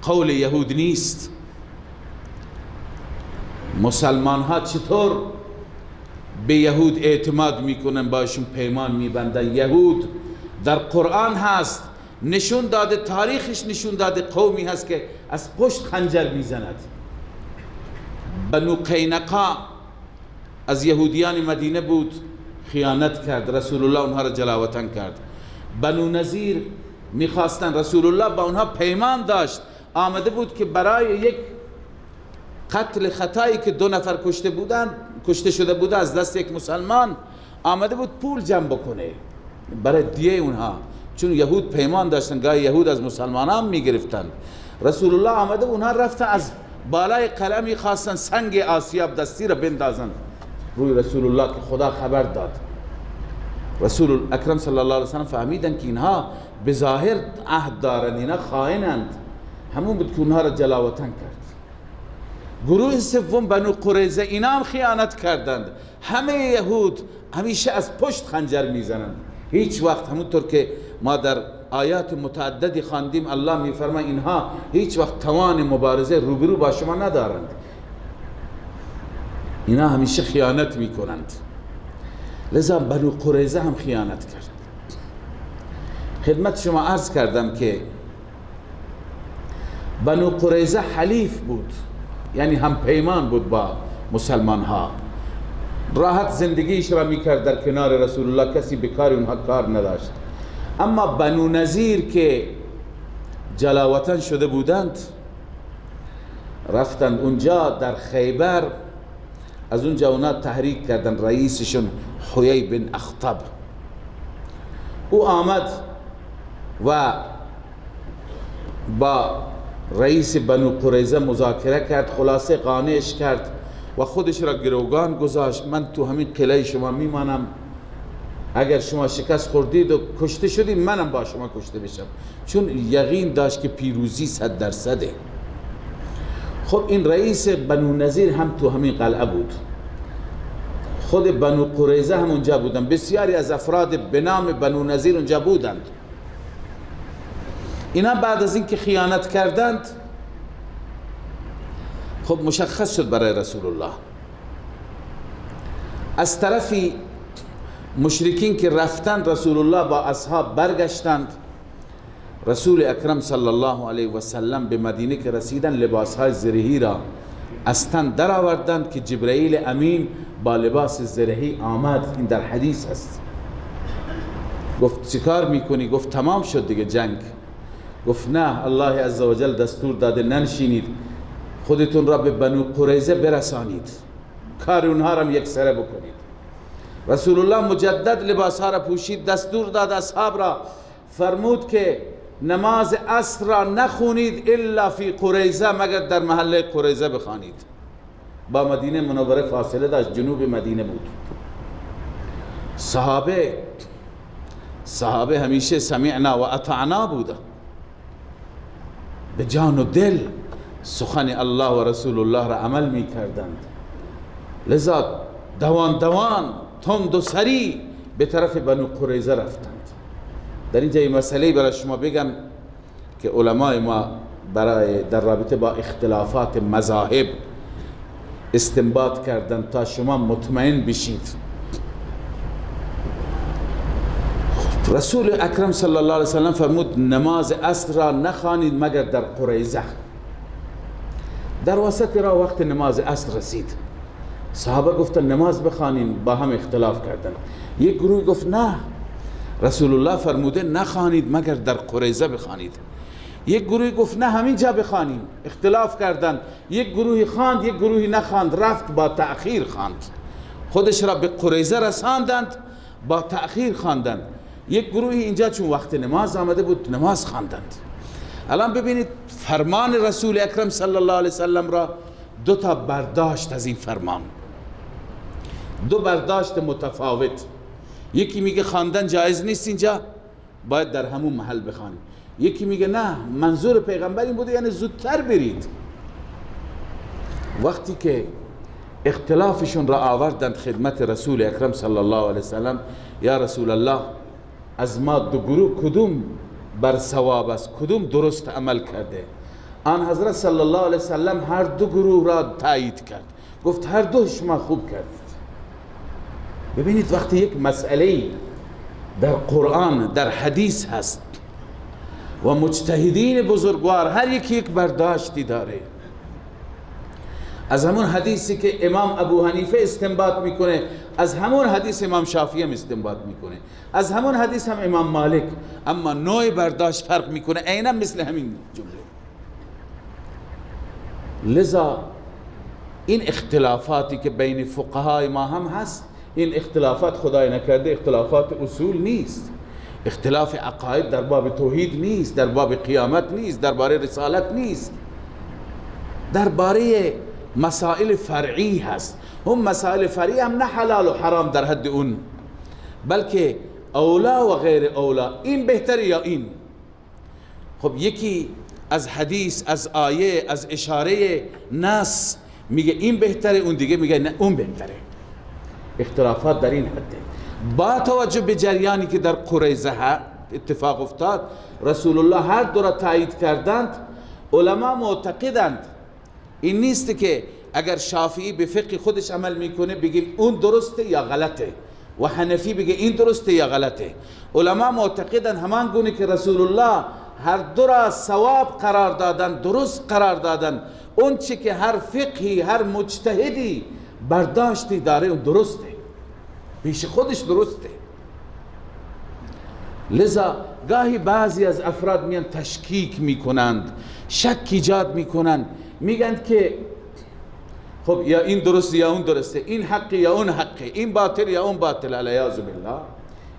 قول یهود نیست. مسلمان ها چطور به یهود اعتماد میکنن، باشون پیمان میبندن؟ یهود در قرآن هست نشون داده، تاریخش نشون داده قومی هست که از پشت خنجر میزند. بنو قینقاع از یهودیان مدینه بود، خیانت کرد، رسول الله اونها را جلاوطن کرد. بنو نذیر میخواستن، رسول الله با اونها پیمان داشت، آمده بود که برای یک قتل خطایی که 2 نفر کشته شده بوده از دست یک مسلمان، آمده بود پول جمع بکنه برای دیه اونها، چون یهود پیمان داشتن، گاهی یهود از مسلمانان میگرفتن. رسول الله آمده، اونها رفته از بالای قلمی خواستن سنگ آسیاب دستی را بندازن روی رسول الله که خدا خبر داد. رسول اکرم صلی الله علیه وسلم فهمیدن که اینها به ظاهر عهد دارند، اینها خائنند، همون بود که اونها را جلاوطن کرد. گروه سوم بنو قریظه، اینا هم خیانت کردند. همه یهود همیشه از پشت خنجر میزنند، هیچ وقت، همونطور که ما در آیات متعددی خواندیم الله میفرماید اینها هیچ وقت توان مبارزه روبرو با شما ندارند، اینا همیشه خیانت میکنند. لذا بنو قریظه هم خیانت کرد. خدمت شما عرض کردم که بنو قریظه حلیف بود، یعنی هم پیمان بود با مسلمان ها، راحت زندگیش را میکرد در کنار رسول الله، کسی به کار اونها کار نداشت. اما بنو نذیر که جلاوطن شده بودند، رفتند اونجا در خیبر، از اونجا اونا تحریک کردن. رئیسشون حیی بن اخطب، او آمد و با رئیس بنو قریظه مذاکره کرد، خلاصه قانعش کرد و خودش را گروگان گذاشت. من تو همین قلعه شما میمانم، اگر شما شکست خوردید و کشته شدید منم با شما کشته بشم، چون یقین داشت که پیروزی 100%. خب این رئیس بنو نذیر هم تو همین قلعه بود، خود بنو قریظه هم اونجا بودن، بسیاری از افراد به نام بنو نذیر اونجا بودند. اینا بعد از اینکه خیانت کردند، خب مشخص شد برای رسول الله. از طرفی مشرکین که رفتند، رسول الله با اصحاب برگشتند. رسول اکرم صلی الله علیه و سلم به مدینه که رسیدن، لباسهای زرهی را از تن در آوردند که جبرئیل امین با لباس زرهی آمد. این در حدیث هست. گفت چیکار میکنی؟ گفت تمام شد دیگه جنگ. گفت نه، الله عزوجل دستور داده ننشینید، خودتون را به بنو قریظه برسانید، کار اونها را یک سره بکنید. رسول الله مجدد لباس ها را پوشید، دستور داد اصحاب را، فرمود که نماز عصر را نخونید الا فی قریظه، مگر در محله قریظه بخوانید. با مدینه منوره فاصله داشت، جنوب مدینه بود. صحابه همیشه سمعنا و اطعنا بوده، به جان و دل سخن الله و رسول الله را عمل می کردند. لذا دوان تند و سری به طرف بنو قریظه رفتند. در اینجا این مسئله برای شما بگم که علمای ما در رابطه با اختلافات مذاهب استنباط کردند تا شما مطمئن بشید. رسول اکرم صلی الله علیه وسلم فرمود نماز عصر را نخوانید مگر در قریظه. در وسط راه وقت نماز عصر رسید، صحابه گفتن نماز بخوانیم، با هم اختلاف کردن. یک گروه گفت نه، رسول الله فرموده نخوانید مگر در قریظه بخوانید. یک گروه گفت نه، همین جا بخوانیم. اختلاف کردن، یک گروهی خواند، یک گروهی نخواند، رفت با تأخیر خواند، خودش را به قریظه رساندند، با تأخیر خواندند. یک گروهی اینجا چون وقت نماز آمده بود نماز خواندند. الان ببینید فرمان رسول اکرم صلی الله علیه وسلم را دو تا برداشت از این فرمان، دو برداشت متفاوت. یکی میگه خواندن جایز نیست، اینجا باید در همون محل بخوانید. یکی میگه نه، منظور پیغمبر این بوده یعنی زودتر برید. وقتی که اختلافشون را آوردند خدمت رسول اکرم صلی الله علیه وسلم، یا رسول الله از ما دو گروه کدوم بر صواب است، کدوم درست عمل کرده؟ آن حضرت صلی الله علیه وسلم هر دو گروه را تایید کرد، گفت هر دو شما خوب کردید. ببینید وقتی یک مسئله در قرآن در حدیث هست و مجتهدین بزرگوار هر یکی یک برداشتی داره. از همون حدیثی که امام ابو حنیفه استنباط میکنه، از همون حدیث امام شافعی هم استنباط میکنه، از همون حدیث هم امام مالک، اما نوع برداشت فرق میکنه، عیناً مثل همین جمله. لذا این اختلافاتی که بین فقهای ما هم هست، این اختلافات خدای نکرده اختلافات اصول نیست، اختلاف عقاید در باب توحید نیست، در باب قیامت نیست، درباره رسالت نیست، درباره مسائل فرعی هست. هم مسائل فرعی هم نه حلال و حرام در حد اون، بلکه اولا و غیر اولا، این بهتره یا این. خب یکی از حدیث، از آیه، از اشاره نص میگه این بهتره، اون دیگه میگه نه اون بهتره. اختلافات در این حده. با توجه به جریانی که در قریظه اتفاق افتاد، رسول الله هر دو را تایید کردند. علما معتقدند این نیست که اگر شافعی به فقه خودش عمل میکنه بگیم اون درسته یا غلطه و حنفی بگه این درسته یا غلطه. علما معتقدند همان گونه که رسول الله هر دو را ثواب قرار دادن، درست قرار دادن، اون چی که هر فقهی، هر مجتهدی برداشتی داره اون درسته، پیش خودش درسته. لذا گاهی بعضی از افراد میان تشکیک میکنند، شک ایجاد میکنند، میگند که خب یا این درسته یا اون درسته، این حق یا اون حقه، این باطل یا اون باطل. علیاذ بالله.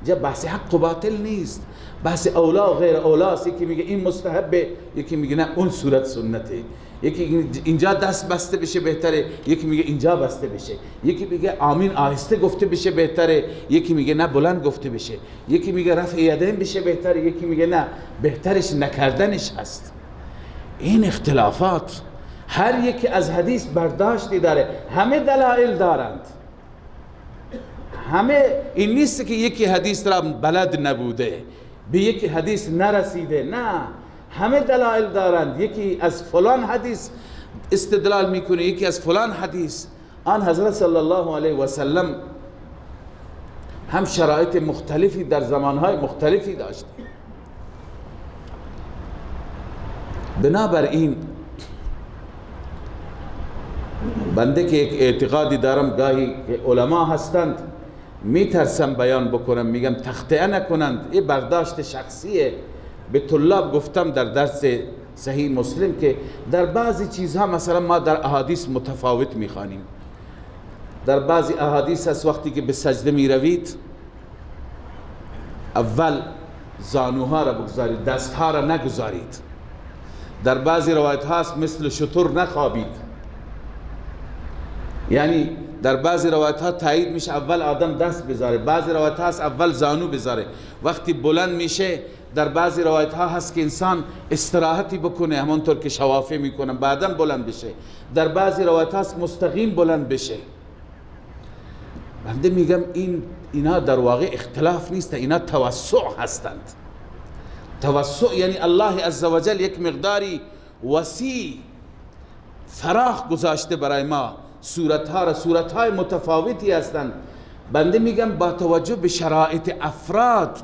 اینجا بحث حق و باطل نیست، بحث اولا و غیر اولاست. یکی میگه این مستحبه، یکی میگه نه اون صورت سنته، یکی اینجا دست بسته بشه بهتره، یکی میگه اینجا بسته بشه، یکی میگه آمین آهسته گفته بشه بهتره، یکی میگه نه بلند گفته بشه، یکی میگه رفع یدین بشه بهتره، یکی میگه نه بهترش نکردنش هست. این اختلافات هر یکی از حدیث برداشتی داره، همه دلائل دارند، همه. این نیست که یکی حدیث را بلد نبوده، به یکی حدیث نرسیده، نه، همه دلائل دارند. یکی از فلان حدیث استدلال میکنه، یکی از فلان حدیث. آن حضرت صلی الله علیه و سلم هم شرایط مختلفی در زمانهای مختلفی داشت. بنابراین بنده که یک اعتقادی دارم، گاهی که علما هستند میترسم بیان بکنم، میگم تخطئه نکنند، این برداشت شخصیه. به طلاب گفتم در درس صحیح مسلم که در بعضی چیزها مثلا ما در احادیث متفاوت میخوانیم. در بعضی احادیث هست وقتی که به سجده میروید اول زانوها را بگذارید، دستها را نگذارید. در بعضی روایت هست مثل شتر نخوابید، یعنی در بعضی روایت ها تایید میشه اول آدم دست بذاره، بعضی روایت هست اول زانو بذاره، وقتی بلند میشه در بعضی روایت ها هست که انسان استراحتی بکنه همونطور که شوافی میکنن بعدم بلند بشه، در بعضی روایت هست مستقیم بلند بشه. بنده میگم اینا در واقع اختلاف نیست، اینا توسع هستند. توسع یعنی الله عزوجل یک مقداری وسیع فراخ گذاشته برای ما، صورتها را، صورتهای متفاوتی هستند. بنده میگم با توجه به شرایط افراد،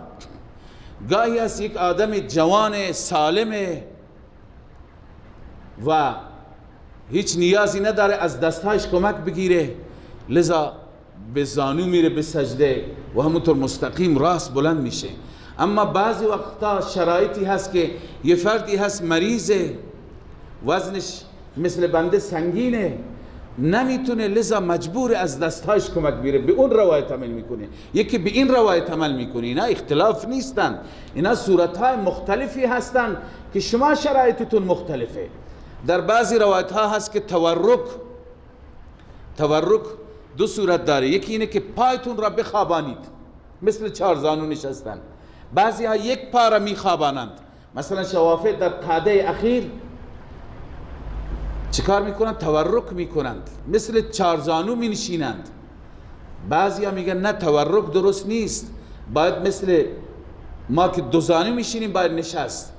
گاهی از یک آدم جوان سالمه و هیچ نیازی نداره از دستهایش کمک بگیره، لذا به زانو میره به سجده و همونطور مستقیم راست بلند میشه. اما بعضی وقتا شرایطی هست که یه فردی هست مریضه، وزنش مثل بنده سنگینه، نمیتونه، لذا مجبور از دستهاش کمک بیره، به اون روایت عمل میکنه، یکی به این روایت عمل میکنه. اینا اختلاف نیستن، اینا صورتهای مختلفی هستن که شما شرایطتون مختلفه. در بعضی روایت ها هست که تورک دو صورت داره، یکی اینه که پایتون را بخوابانید مثل چهار زانو نشستن، بعضی ها یک پا را میخوابانند. مثلا شوافع در قاعده اخیر چیکار میکنند؟ تورک میکنند، مثل چارزانو می نشینند. بعضی ها میگن نه تورک درست نیست، باید مثل ما که دوزانو میشینیم باید نشست.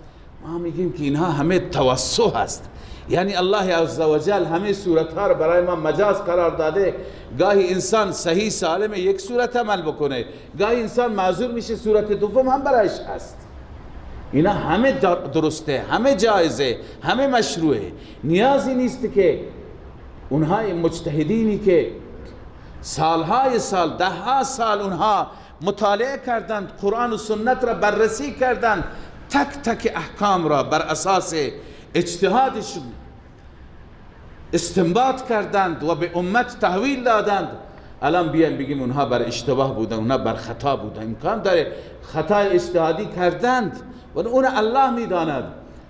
ما میگیم که اینها همه توسع هست، یعنی الله عزوجل همه صورتها رو برای ما مجاز قرار داده. گاهی انسان صحیح سالم یک صورت عمل بکنه، گاهی انسان معذور میشه صورت دوم هم برایش هست. اینا همه درسته، همه جایزه، همه مشروعه. نیازی نیست که اونهای مجتهدینی که سالهای سال، دهها سال اونها مطالعه کردند، قرآن و سنت را بررسی کردند، تک تک احکام را بر اساس اجتهادشون استنباط کردند و به امت تحویل دادند، الان بیایم بگیم اونها بر اشتباه بودن، اونها بر خطا بودن. امکان داره خطای اجتهادی کردند و اون الله میداند.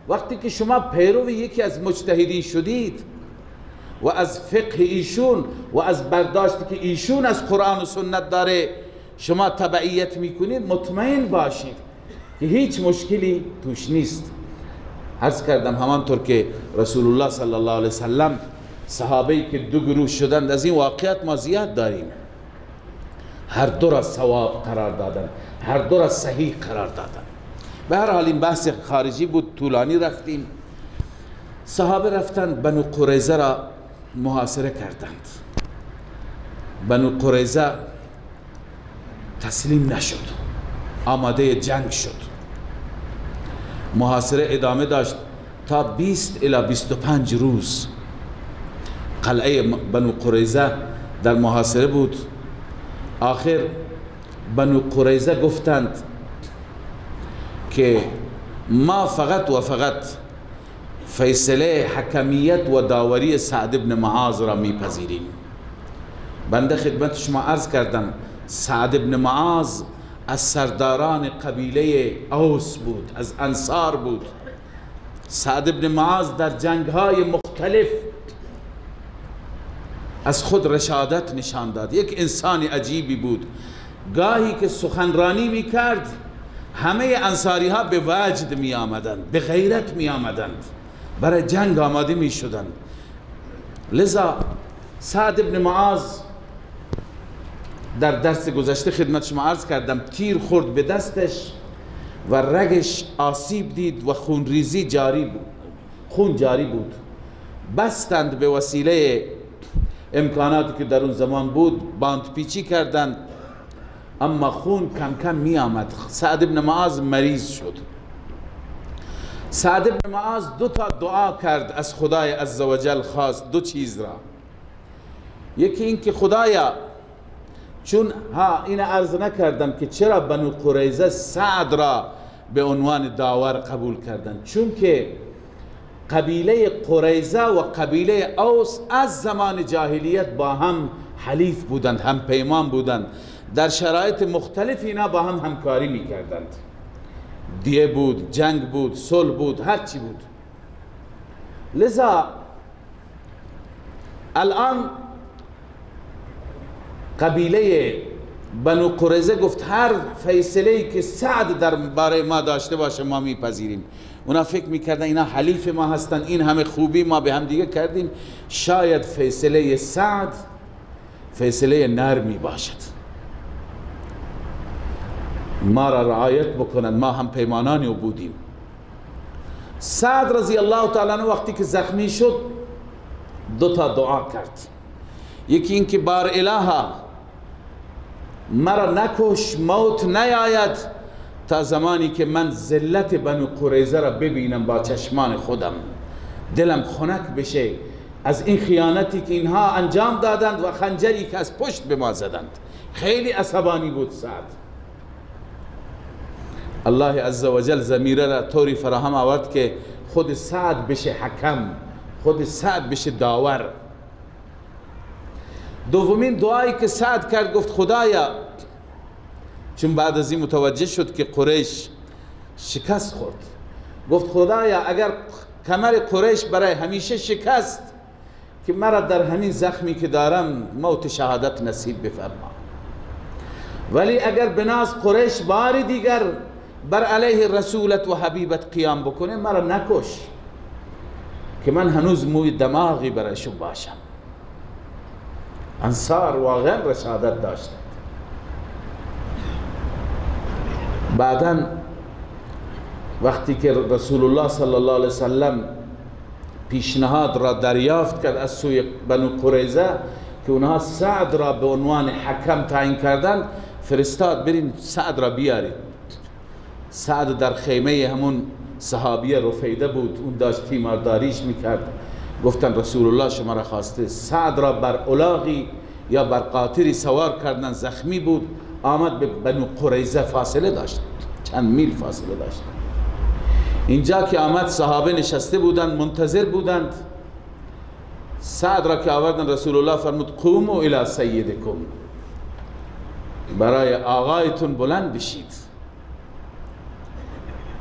وقتی که شما پیرو یکی از مجتهدین شدید و از فقه ایشون و از برداشتی که ایشون از قرآن و سنت داره شما تبعیت میکنید، مطمئن باشید که هیچ مشکلی توش نیست. عرض کردم همانطور که رسول الله صلی الله علیه وسلم صحابه‌ای که دو گروه شدند، از این واقعیت ما زیاد داریم، هر دو را صواب قرار دادن، هر دو را صحیح قرار دادن. به هر حال این بحث خارجی بود، طولانی رفتیم. صحابه رفتند بنو قریظه را محاصره کردند. بنو قریظه تسلیم نشد، آماده جنگ شد. محاصره ادامه داشت تا 20 الی 25 روز. قلعه بنو قریظه در محاصره بود. آخر بنو قریظه گفتند که ما فقط و فقط فیصله حکمیت و داوری سعد ابن معاذ را میپذیریم. بنده خدمت شما عرض کردم سعد ابن معاذ از سرداران قبیله اوس بود، از انصار بود. سعد ابن معاذ در جنگ‌های مختلف از خود رشادت نشان داد. یک انسان عجیبی بود. گاهی که سخنرانی میکرد همه انصاری ها به وجد می آمدند، به غیرت می آمدند، برای جنگ آماده می شدند. لذا سعد ابن معاذ در درس گذشته خدمت شما عرض کردم تیر خورد به دستش و رگش آسیب دید و خونریزی جاری بود، خون جاری بود. بستند به وسیله امکاناتی که در اون زمان بود، باندپیچی کردند، اما خون کم کم می آمد. سعد ابن معاذ مریض شد. سعد ابن معاذ دو تا دعا کرد، از خدای عزوجل خواست دو چیز را. یکی این که خدایا، چون این عرض نکردم که چرا بنو قریظه سعد را به عنوان داور قبول کردند، چون که قبیله قریظه و قبیله اوس از زمان جاهلیت با هم حلیف بودند، هم پیمان بودند، در شرایط مختلف اینا با هم همکاری میکردند. دیه بود، جنگ بود، صلح بود، هر چی بود. لذا الان قبیله بنو قریظه گفت هر فیصله‌ای که سعد در باره ما داشته باشه ما میپذیریم. اونا فکر میکردن اینا حلیف ما هستن، این همه خوبی ما به هم دیگه کردیم، شاید فیصله سعد فیصله نرمی باشد، ما را رعایت بکنن، ما هم پیمانانی بودیم. سعد رضی الله تعالی عنه وقتی که زخمی شد دو تا دعا کرد. یکی این که بار الها مرا نکش، موت نیاید تا زمانی که من ذلت بنو قریظه را ببینم با چشمان خودم، دلم خنک بشه از این خیانتی که اینها انجام دادند و خنجری که از پشت به ما زدند. خیلی عصبانی بود سعد. الله عزوجل ضمیره را طوری فراهم آورد که خود سعد بشه حکم، خود سعد بشه داور. دومین دعایی که سعد کرد گفت خدایا، چون بعد از این متوجه شد که قریش شکست خورد، گفت خدایا اگر کمر قریش برای همیشه شکست که مرا در همین زخمی که دارم موت شهادت نصیب بفرما، ولی اگر بناز قریش باری دیگر بر علیه رسولت و حبیبت قیام بکنه مرا نکش که من هنوز موی دماغی برایشون باشم. انصار واقعا رشادت داشتند. بعداً وقتی که رسول الله صلی الله علیه وسلم پیشنهاد را دریافت کرد از سوی بنو قریظه که اونها سعد را به عنوان حکم تعیین کردند، فرستاد برین سعد را بیارید. سعد در خیمه همون صحابی رفیده بود، اون داشت تیمارداریش میکرد. گفتن رسول الله شما را خواسته. سعد را بر الاغی یا بر قاطری سوار کردن، زخمی بود، آمد به بنو قریظه، فاصله داشت، چند میل فاصله داشت. اینجا که آمد صحابه نشسته بودند منتظر بودند. سعد را که آوردن رسول الله فرمود قوموا الی سیدکم، برای آقایتون بلند بشید.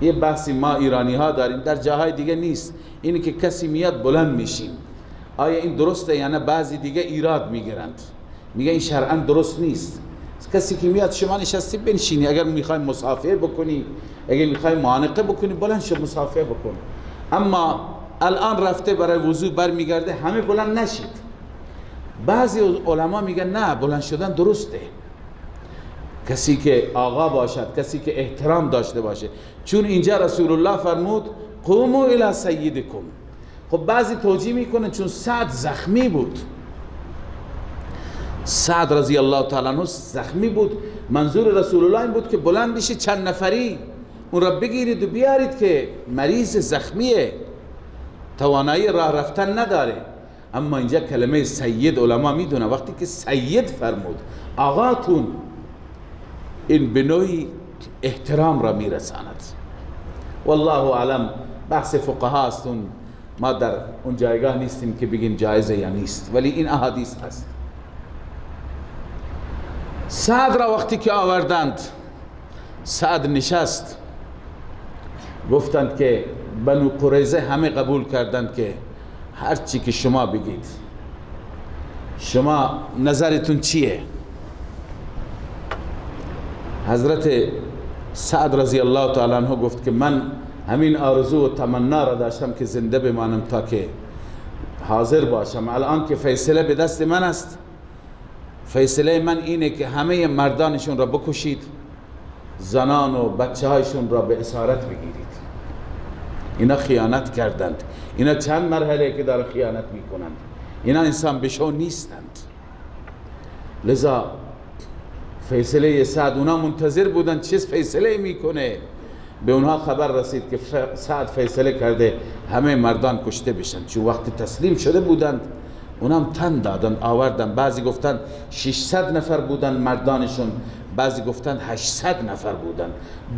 یه بحثی ما ایرانی ها داریم، در جاهای دیگه نیست، اینی که کسی میاد بلند میشیم. آیا این درسته یا نه؟ بعضی دیگه ایراد میگیرند، میگه این شرعا درست نیست. کسی که میاد شما نشستی بنشینی، اگر میخوای مصافحه بکنی، اگر میخوای معانقه بکنی بلند شو مصافحه بکن. اما الان رفته برای وضو برمیگرده همه بلند نشید. بعضی علما میگن نه، بلند شدن درسته، کسی که آقا باشد، کسی که احترام داشته باشه. چون اینجا رسول الله فرمود قوموا الی سیدکم. خب بعضی توجیه میکنن چون سعد زخمی بود، سعد رضی الله تعالی عنه زخمی بود، منظور رسول الله این بود که بلند بشه چند نفری اون را بگیرید و بیارید که مریض زخمیه، توانایی راه رفتن نداره. اما اینجا کلمه سید علما میدونه وقتی که سید فرمود آقاتون، این به نوعی احترام را میرساند. والله اعلم، بحث فقها است، ما در اون جایگاه نیستیم که بگیم جایزه یا نیست، ولی این احادیث هست. سعد را وقتی که آوردند، سعد نشست، گفتند که بنو قریظه همه قبول کردند که هر چی که شما بگید، شما نظرتون چیه؟ حضرت سعد رضی الله تعالی عنه گفت که من همین آرزو و تمنا را داشتم که زنده بمانم تا که حاضر باشم. الان که فیصله به دست من است، فیصله من اینه که همه مردانشون را بکشید، زنان و بچه هایشون را به اسارت بگیرید. اینا خیانت کردند، اینا چند مرحله که داره خیانت میکنند، اینا انسان بشو نیستند. لذا فیصله سعد، اونا منتظر بودند چه فیصله میکنه. به اونها خبر رسید که سعد فیصله کرده همه مردان کشته بشن. چون وقتی تسلیم شده بودند اونم تن دادن آوردن. بعضی گفتند 600 نفر بودن مردانشون، بعضی گفتند 800 نفر بودن.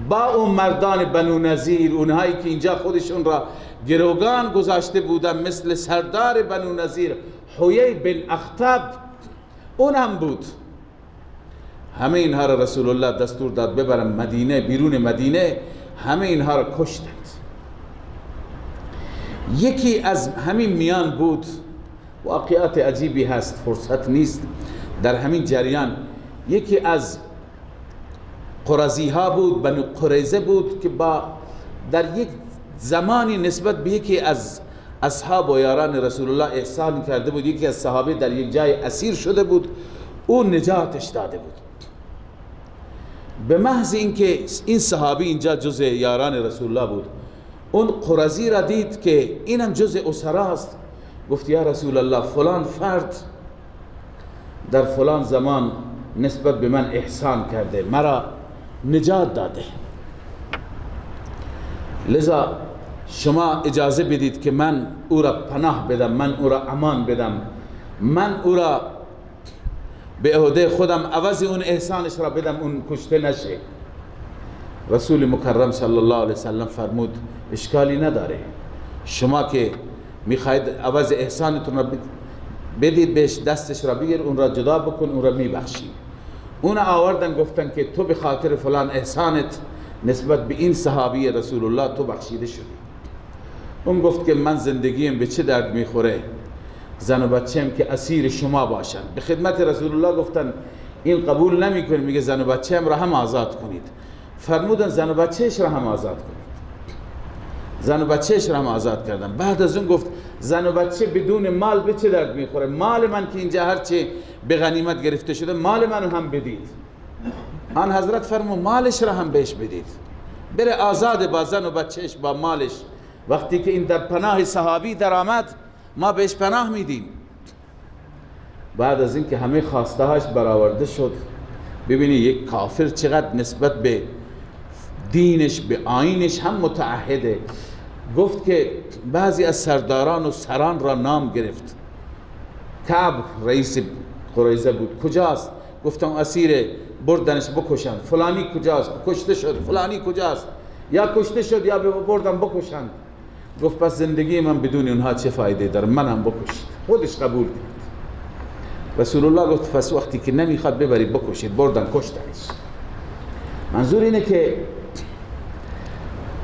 با اون مردان بنو نظیر، اونهایی که اینجا خودشون را گروگان گذاشته بودن، مثل سردار بنو نظیر حویی بن اخطب، اونم بود. همه اینها را رسول الله دستور داد ببرن مدینه، بیرون مدینه، همه اینها را کشتند. یکی از همین میان بود، واقعات عجیبی هست، فرصت نیست در همین جریان. یکی از قرظی ها بود، بنو قریظه بود، که در یک زمانی نسبت به یکی از اصحاب و یاران رسول الله احسان کرده بود. یکی از صحابه در یک جای اسیر شده بود، او نجاتش داده بود. به محض اینکه این صحابی اینجا جز یاران رسول الله بود، اون قرظی را دید که اینم جز اسرا است. گفت یا رسول الله فلان فرد در فلان زمان نسبت به من احسان کرده، مرا نجات داده، لذا شما اجازه بدید که من او را پناه بدم، من او را امان بدم، من او را به عهده خودم عوض اون احسانش را بدم، اون کشته نشه. رسول مکرم صلی الله علیه وسلم فرمود اشکالی نداره، شما که میخواید عوض احسانتون را بدید بهش، دستش را بگیر، اون را جدا بکن، اون را میبخشی. اون آوردن گفتن که تو به خاطر فلان احسانت نسبت به این صحابی رسول الله تو بخشیده شدی. اون گفت که من زندگیم به چه درد میخوره، زن و بچه‌ام که اسیر شما باشن. به خدمت رسول الله گفتن این قبول نمیکنه، میگه زن و بچه‌ام را هم آزاد کنید. فرمودن زن و بچه‌اش را هم آزاد کنید. زن و بچه‌اش را هم آزاد کردن. بعد از اون گفت زن و بچه بدون مال به چه درد میخوره، مال من که اینجا هرچی به غنیمت گرفته شده مال منو هم بدید. آن حضرت فرمود مالش را هم بهش بدید، بره آزاد با زن و بچه‌اش با مالش. وقتی که این در پناه صحابی در آمد ما بهش پناه میدیم. بعد از اینکه همه خواسته هاش برآورده شد، ببینی یک کافر چقدر نسبت به دینش به آیینش هم متعهده. گفت که بعضی از سرداران و سران را نام گرفت. کعب رئیس قریظه بود، کجاست؟ گفتم اسیر بردنش بکشند. فلانی کجاست؟ کشته شد. فلانی کجاست؟ یا کشته شد یا بردن بکشند. گفت پس زندگی من بدون اونها چه فایده داره؟ من هم بکشید. خودش قبول کرد. رسول الله گفت پس وقتی که نمیخواد ببرید بکشید. بردن کشتنش. منظور اینه که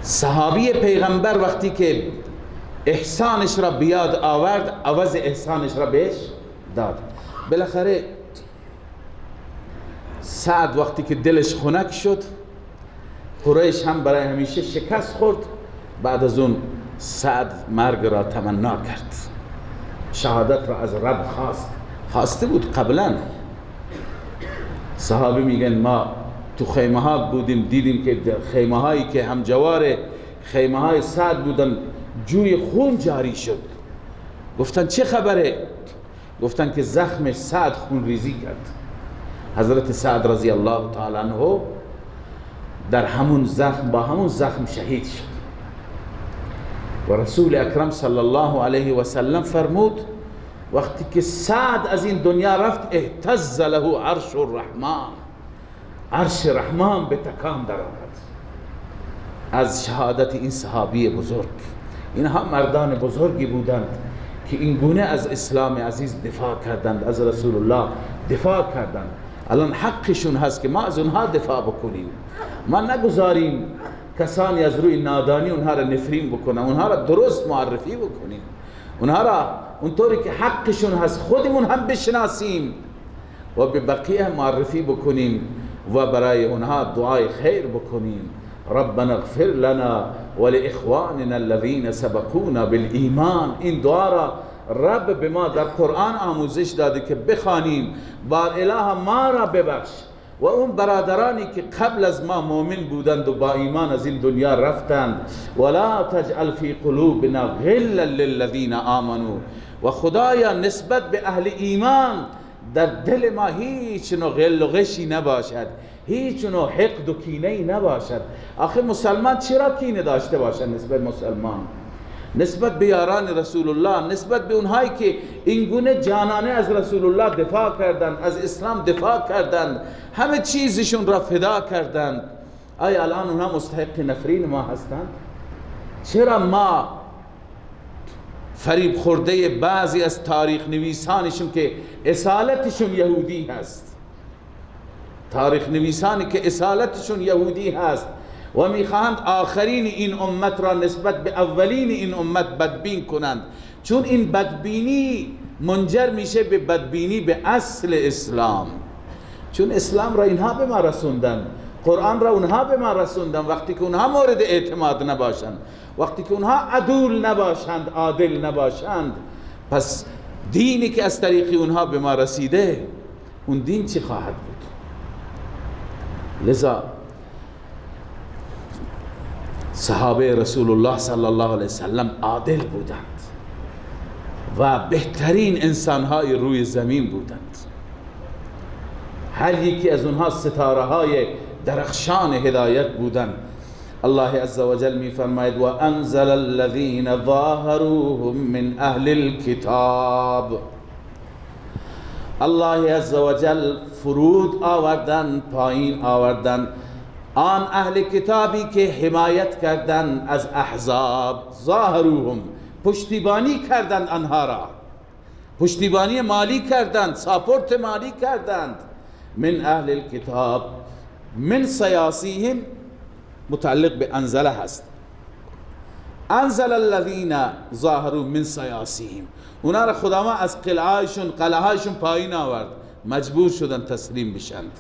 صحابی پیغمبر وقتی که احسانش را بیاد آورد، عوض احسانش را بهش داد. بالاخره سعد وقتی که دلش خنک شد، قریش هم برای همیشه شکست خورد. بعد از اون سعد مرگ را تمنا کرد، شهادت را از رب خواسته بود قبلا. صحابه میگن ما تو خیمه ها بودیم، دیدیم که خیمه هایی که همجوار خیمه های سعد بودن جوی خون جاری شد. گفتن چه خبره؟ گفتن که زخمش سعد خون ریزی کرد. حضرت سعد رضی الله تعالی عنه در همون زخم با همون زخم شهید شد. و رسول اکرم صلی الله علیه و سلم فرمود وقتی که سعد از این دنیا رفت اهتز له عرش الرحمن، عرش رحمان به تکان در آمد از شهادت این صحابی بزرگ. اینها مردان بزرگی بودند که این گونه از اسلام عزیز دفاع کردند، از رسول الله دفاع کردند. الان حقشون هست که ما از اونها دفاع بکنیم. ما نگذاریم کسانی از روی نادانی اونها را نفرین بکنن، اونها را درست معرفی بکنیم، اونها را اونطوری که حقشون هست خودمون هم بشناسیم و به بقیه معرفی بکنیم و برای اونها دعای خیر بکنیم. ربنا اغفر لنا ولاخواننا الذين سبقونا بالایمان. این دعا را رب به ما در قرآن آموزش داده که بخوانیم. بار اله ما را ببخش و اون برادرانی که قبل از ما مؤمن بودند و با ایمان از این دنیا رفتند. ولا تجعل فی قلوبنا غلا للذین آمنوا. و خدایا نسبت به اهل ایمان در دل ما هیچ نوع غل و غشی نباشد، هیچ نوع حقد و کینه‌ای نباشد. آخه مسلمان چرا کینه داشته باشد نسبت مسلمان؟ نسبت به یاران رسول الله، نسبت به اونهایی که این گونه جانانه از رسول الله دفاع کردند، از اسلام دفاع کردند، همه چیزشون را فدا کردند. آیا الان اونها مستحق نفرین ما هستند؟ چرا ما فریب خورده بعضی از تاریخ نویسانشون که اصالتشون یهودی هست، تاریخ نویسانی که اصالتشون یهودی هست و میخواهند آخرین این امت را نسبت به اولین این امت بدبین کنند، چون این بدبینی منجر میشه به بدبینی به اصل اسلام. چون اسلام را اینها به ما رسوندن، قرآن را اونها به ما رسوندن. وقتی که اونها مورد اعتماد نباشند، وقتی که اونها عدول نباشند، عادل نباشند، پس دینی که از طریق اونها به ما رسیده اون دین چی خواهد بود؟ لذا صحابه رسول الله صلی الله علیه وسلم عادل بودند و بهترین انسانهای روی زمین بودند. هر یکی از اونها ستاره های درخشان هدایت بودند. الله عز وجل می فرماید و انزل الذین ظاهروهم من اهل الكتاب. الله عز وجل فرود آوردن، پایین آوردن آن اهل کتابی که حمایت کردند از احزاب. ظاهروهم، پشتیبانی کردند آنها را، پشتیبانی مالی کردند، ساپورت مالی کردند. من اهل الكتاب، من سیاسیهم متعلق به انزله هست. انزل الذین ظاهروا من سیاسیهم، اونا را خداوند از قلعهایشون پایین آورد، مجبور شدن تسلیم بشند.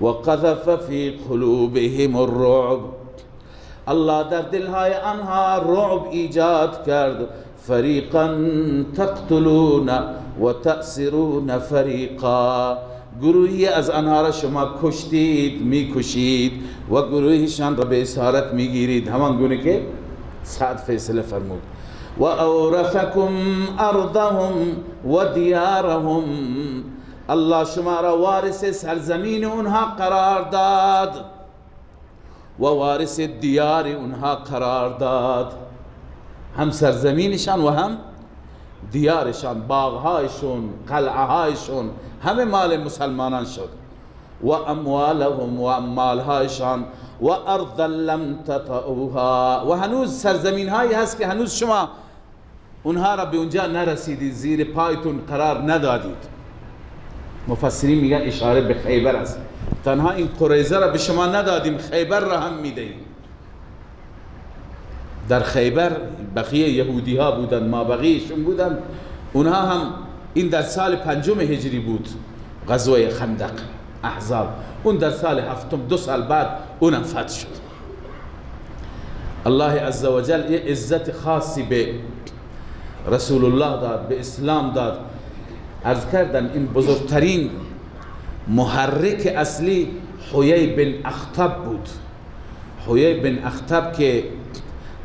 و قذف فی قلوبهم الرعب، الله در دلهای آنها رعب ایجاد کرد. فریقا تقتلون و تأسرون فریقا، گروهی از آنها را شما کشتید، میکشید و گروهیشان را به اسارت میگیرید، همان گونه که سعد فیصله فرمود. و اورثکم ارضهم و دیارهم، الله شما را وارث سرزمین اونها قرار داد و وارث دیار اونها قرار داد، هم سرزمینشان و هم دیارشان، باغهایشون، قلعهایشون همه مال مسلمانان شد. و اموالهم و اموالهایشان و ارضا لم تطئوها، و هنوز سرزمین هایی هست که هنوز شما اونها را به اونجا نرسیدید، زیر پایتون قرار ندادید. مفسرین میگن اشاره به خیبر است، تنها این قریظه را به شما ندادیم، خیبر را هم میدهیم. در خیبر بقیه یهودی ها بودن، ما بقیهشون بودن، اونها هم این در سال 5 هجری بود، غزوه خندق احزاب، اون در سال 7، 2 سال بعد اونم فتح شد. الله عزوجل یه عزت خاصی به رسول الله داد، به اسلام داد. عرض کردن این بزرگترین محرک اصلی حیی بن اخطب بود. حیی بن اخطب که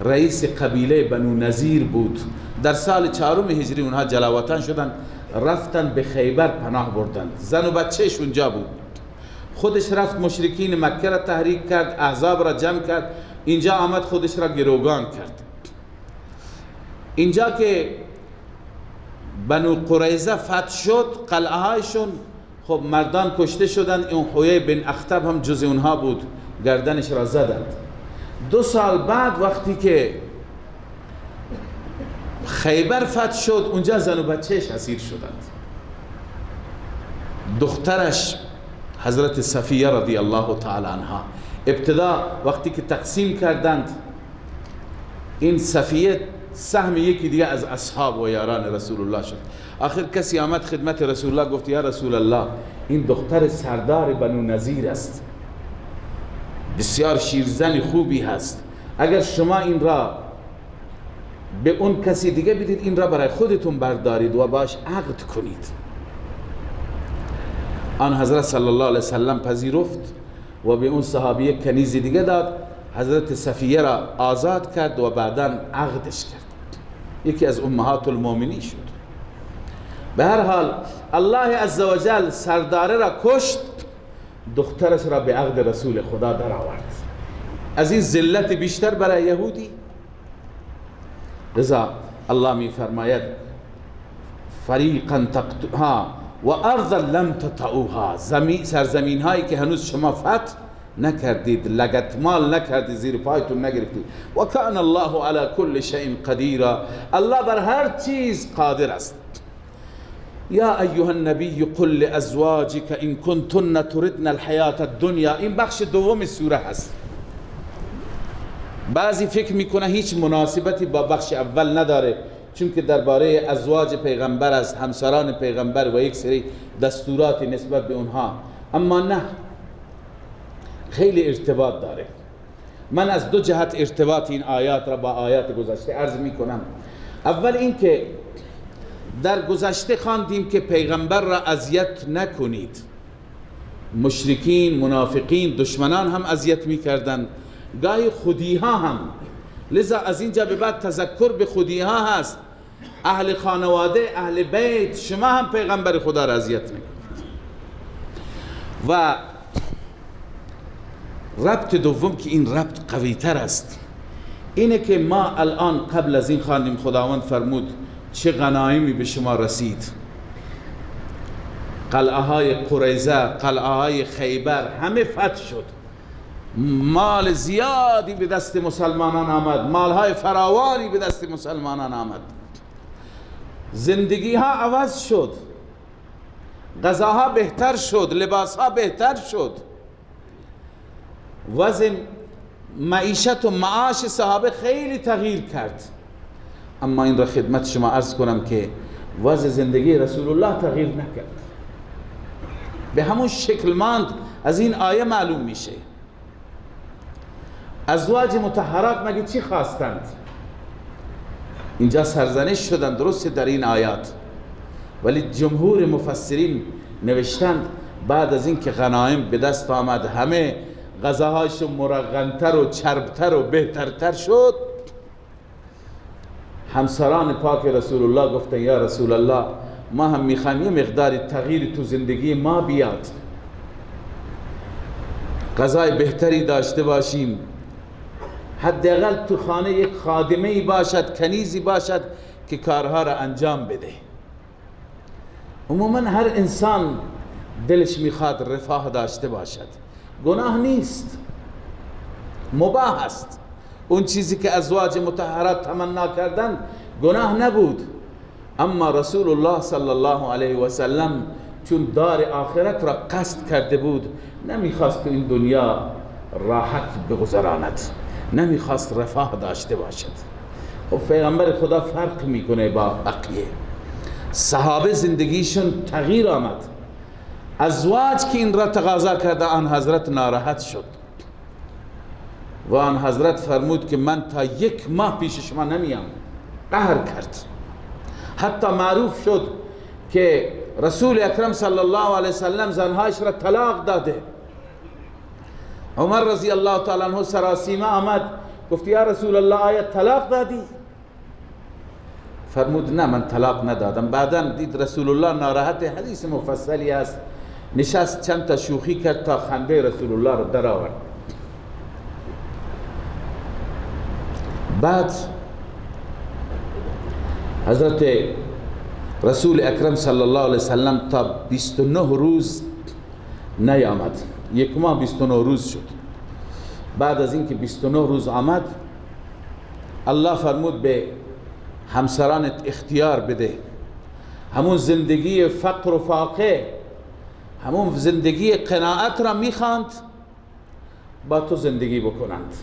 رئیس قبیله بنو نذیر بود. در سال 4 هجری اونها جلاوطن شدن، رفتن به خیبر پناه بردن، زن و بچهش اونجا بود. خودش رفت مشرکین مکه را تحریک کرد، احزاب را جمع کرد، اینجا آمد خودش را گروگان کرد. اینجا که بنو قریظه فتح شد، قلعه هایشون خب مردان کشته شدن، این حیی بن اخطب هم جز اونها بود، گردنش را زدند. 2 سال بعد وقتی که خیبر فتح شد، اونجا زن و بچهش اسیر شدند. دخترش حضرت صفیه رضی الله تعالی عنها، ابتدا وقتی که تقسیم کردند، این صفیه سهم یکی دیگه از اصحاب و یاران رسول الله شد. آخر کسی آمد خدمت رسول الله گفت یا رسول الله، این دختر سردار بنو نذیر است، بسیار شیرزن خوبی هست، اگر شما این را به اون کسی دیگه بدید، این را برای خودتون بردارید و باش عقد کنید. آن حضرت صلی الله علیه وسلم پذیرفت و به اون صحابیه کنیز دیگه داد، حضرت صفیه را آزاد کرد و بعدا عقدش کرد، یکی از امهات المؤمنین شد. به هر حال الله عزوجل سرداره را کشت، دخترش را به عقد رسول خدا در آورد. از این ذلت بیشتر برای یهودی؟ لذا الله می فرماید فریقا تقتلها و ارضا لم تطئوها، سرزمین هایی که هنوز شما فتح نکردید، لگتمال نکردید، زیر پایتون نگرفتید. و کان الله علی کل شیء قدیر، الله بر هر چیز قادر است. یا ایها النبی قل لازواجک ان کنتن تردن الحیات الدنیا، این بخش دوم سوره هست. بعضی فکر میکنه هیچ مناسبتی با بخش اول نداره، چون که درباره ازواج پیغمبر است، همسران پیغمبر و یک سری دستوراتی نسبت به اونها، اما نه، خیلی ارتباط داره. من از 2 جهت ارتباط این آیات را با آیات گذشته عرض میکنم. اول این که در گذشته خواندیم که پیغمبر را اذیت نکنید، مشرکین، منافقین، دشمنان هم اذیت میکردند، گاهی خودی ها هم. لذا از اینجا به بعد تذکر به خودی ها هست، اهل خانواده، اهل بیت، شما هم پیغمبر خدا را اذیت نکنید. و ربط دوم که این ربط قوی تر است، اینه که ما الان قبل از این خواندیم خداوند فرمود چه غنایمی به شما رسید، قلعه های قریظه، قلعه های خیبر همه فتح شد، مال زیادی به دست مسلمانان آمد، مال های فراوانی به دست مسلمانان آمد، زندگی ها عوض شد، غذاها بهتر شد، لباس ها بهتر شد، وضع معیشت و معاش صحابه خیلی تغییر کرد. اما این را خدمت شما عرض کنم که وضع زندگی رسول الله تغییر نکرد، به همون شکل ماند. از این آیه معلوم میشه ازواج مطهرات مگه چی خواستند؟ اینجا سرزنش شدن درست در این آیات، ولی جمهور مفسرین نوشتند بعد از این که غنایم به دست آمد، همه غذاهاش مرغنتر و چربتر و بهترتر شد، همسران پاک رسول الله گفتن یا رسول الله ما هم میخوایم یه مقدار تغییر تو زندگی ما بیاد، غذای بهتری داشته باشیم، حداقل تو خانه یک خادمه‌ای باشد، کنیزی باشد که کارها را انجام بده. عموما هر انسان دلش میخواد رفاه داشته باشد، گناه نیست، مباح است. اون چیزی که ازواج مطهرات تمنا کردن گناه نبود، اما رسول الله صلی الله علیه و سلم چون دار آخرت را قصد کرده بود، نمیخواست تو این دنیا راحت بگذراند، نمیخواست رفاه داشته باشد. خب پیغمبر خدا فرق میکنه با بقیه. صحابه زندگیشون تغییر آمد. ازواج که این را تقاضا کرده، آن حضرت ناراحت شد و آن حضرت فرمود که من تا 1 ماه پیش شما نمیام. قهر کرد. حتی معروف شد که رسول اکرم صلی الله علیه وسلم زنهایش را طلاق داده. عمر رضی الله تعالی عنه سراسیمه آمد، گفت یا رسول الله آیا طلاق دادی؟ فرمود نه من طلاق ندادم. بعدا دید رسول الله ناراحت، حدیث مفصلی است، نشست چند تا شوخی کرد تا خنده رسول الله را در آورد. بعد حضرت رسول اکرم صلی الله علیه وسلم تا 29 روز نیامد. 1 ماه 29 روز شد. بعد از اینکه 29 روز آمد، الله فرمود به همسرانت اختیار بده، همون زندگی فقر و فاقه، همون زندگی قناعت را میخواند با تو زندگی بکنند.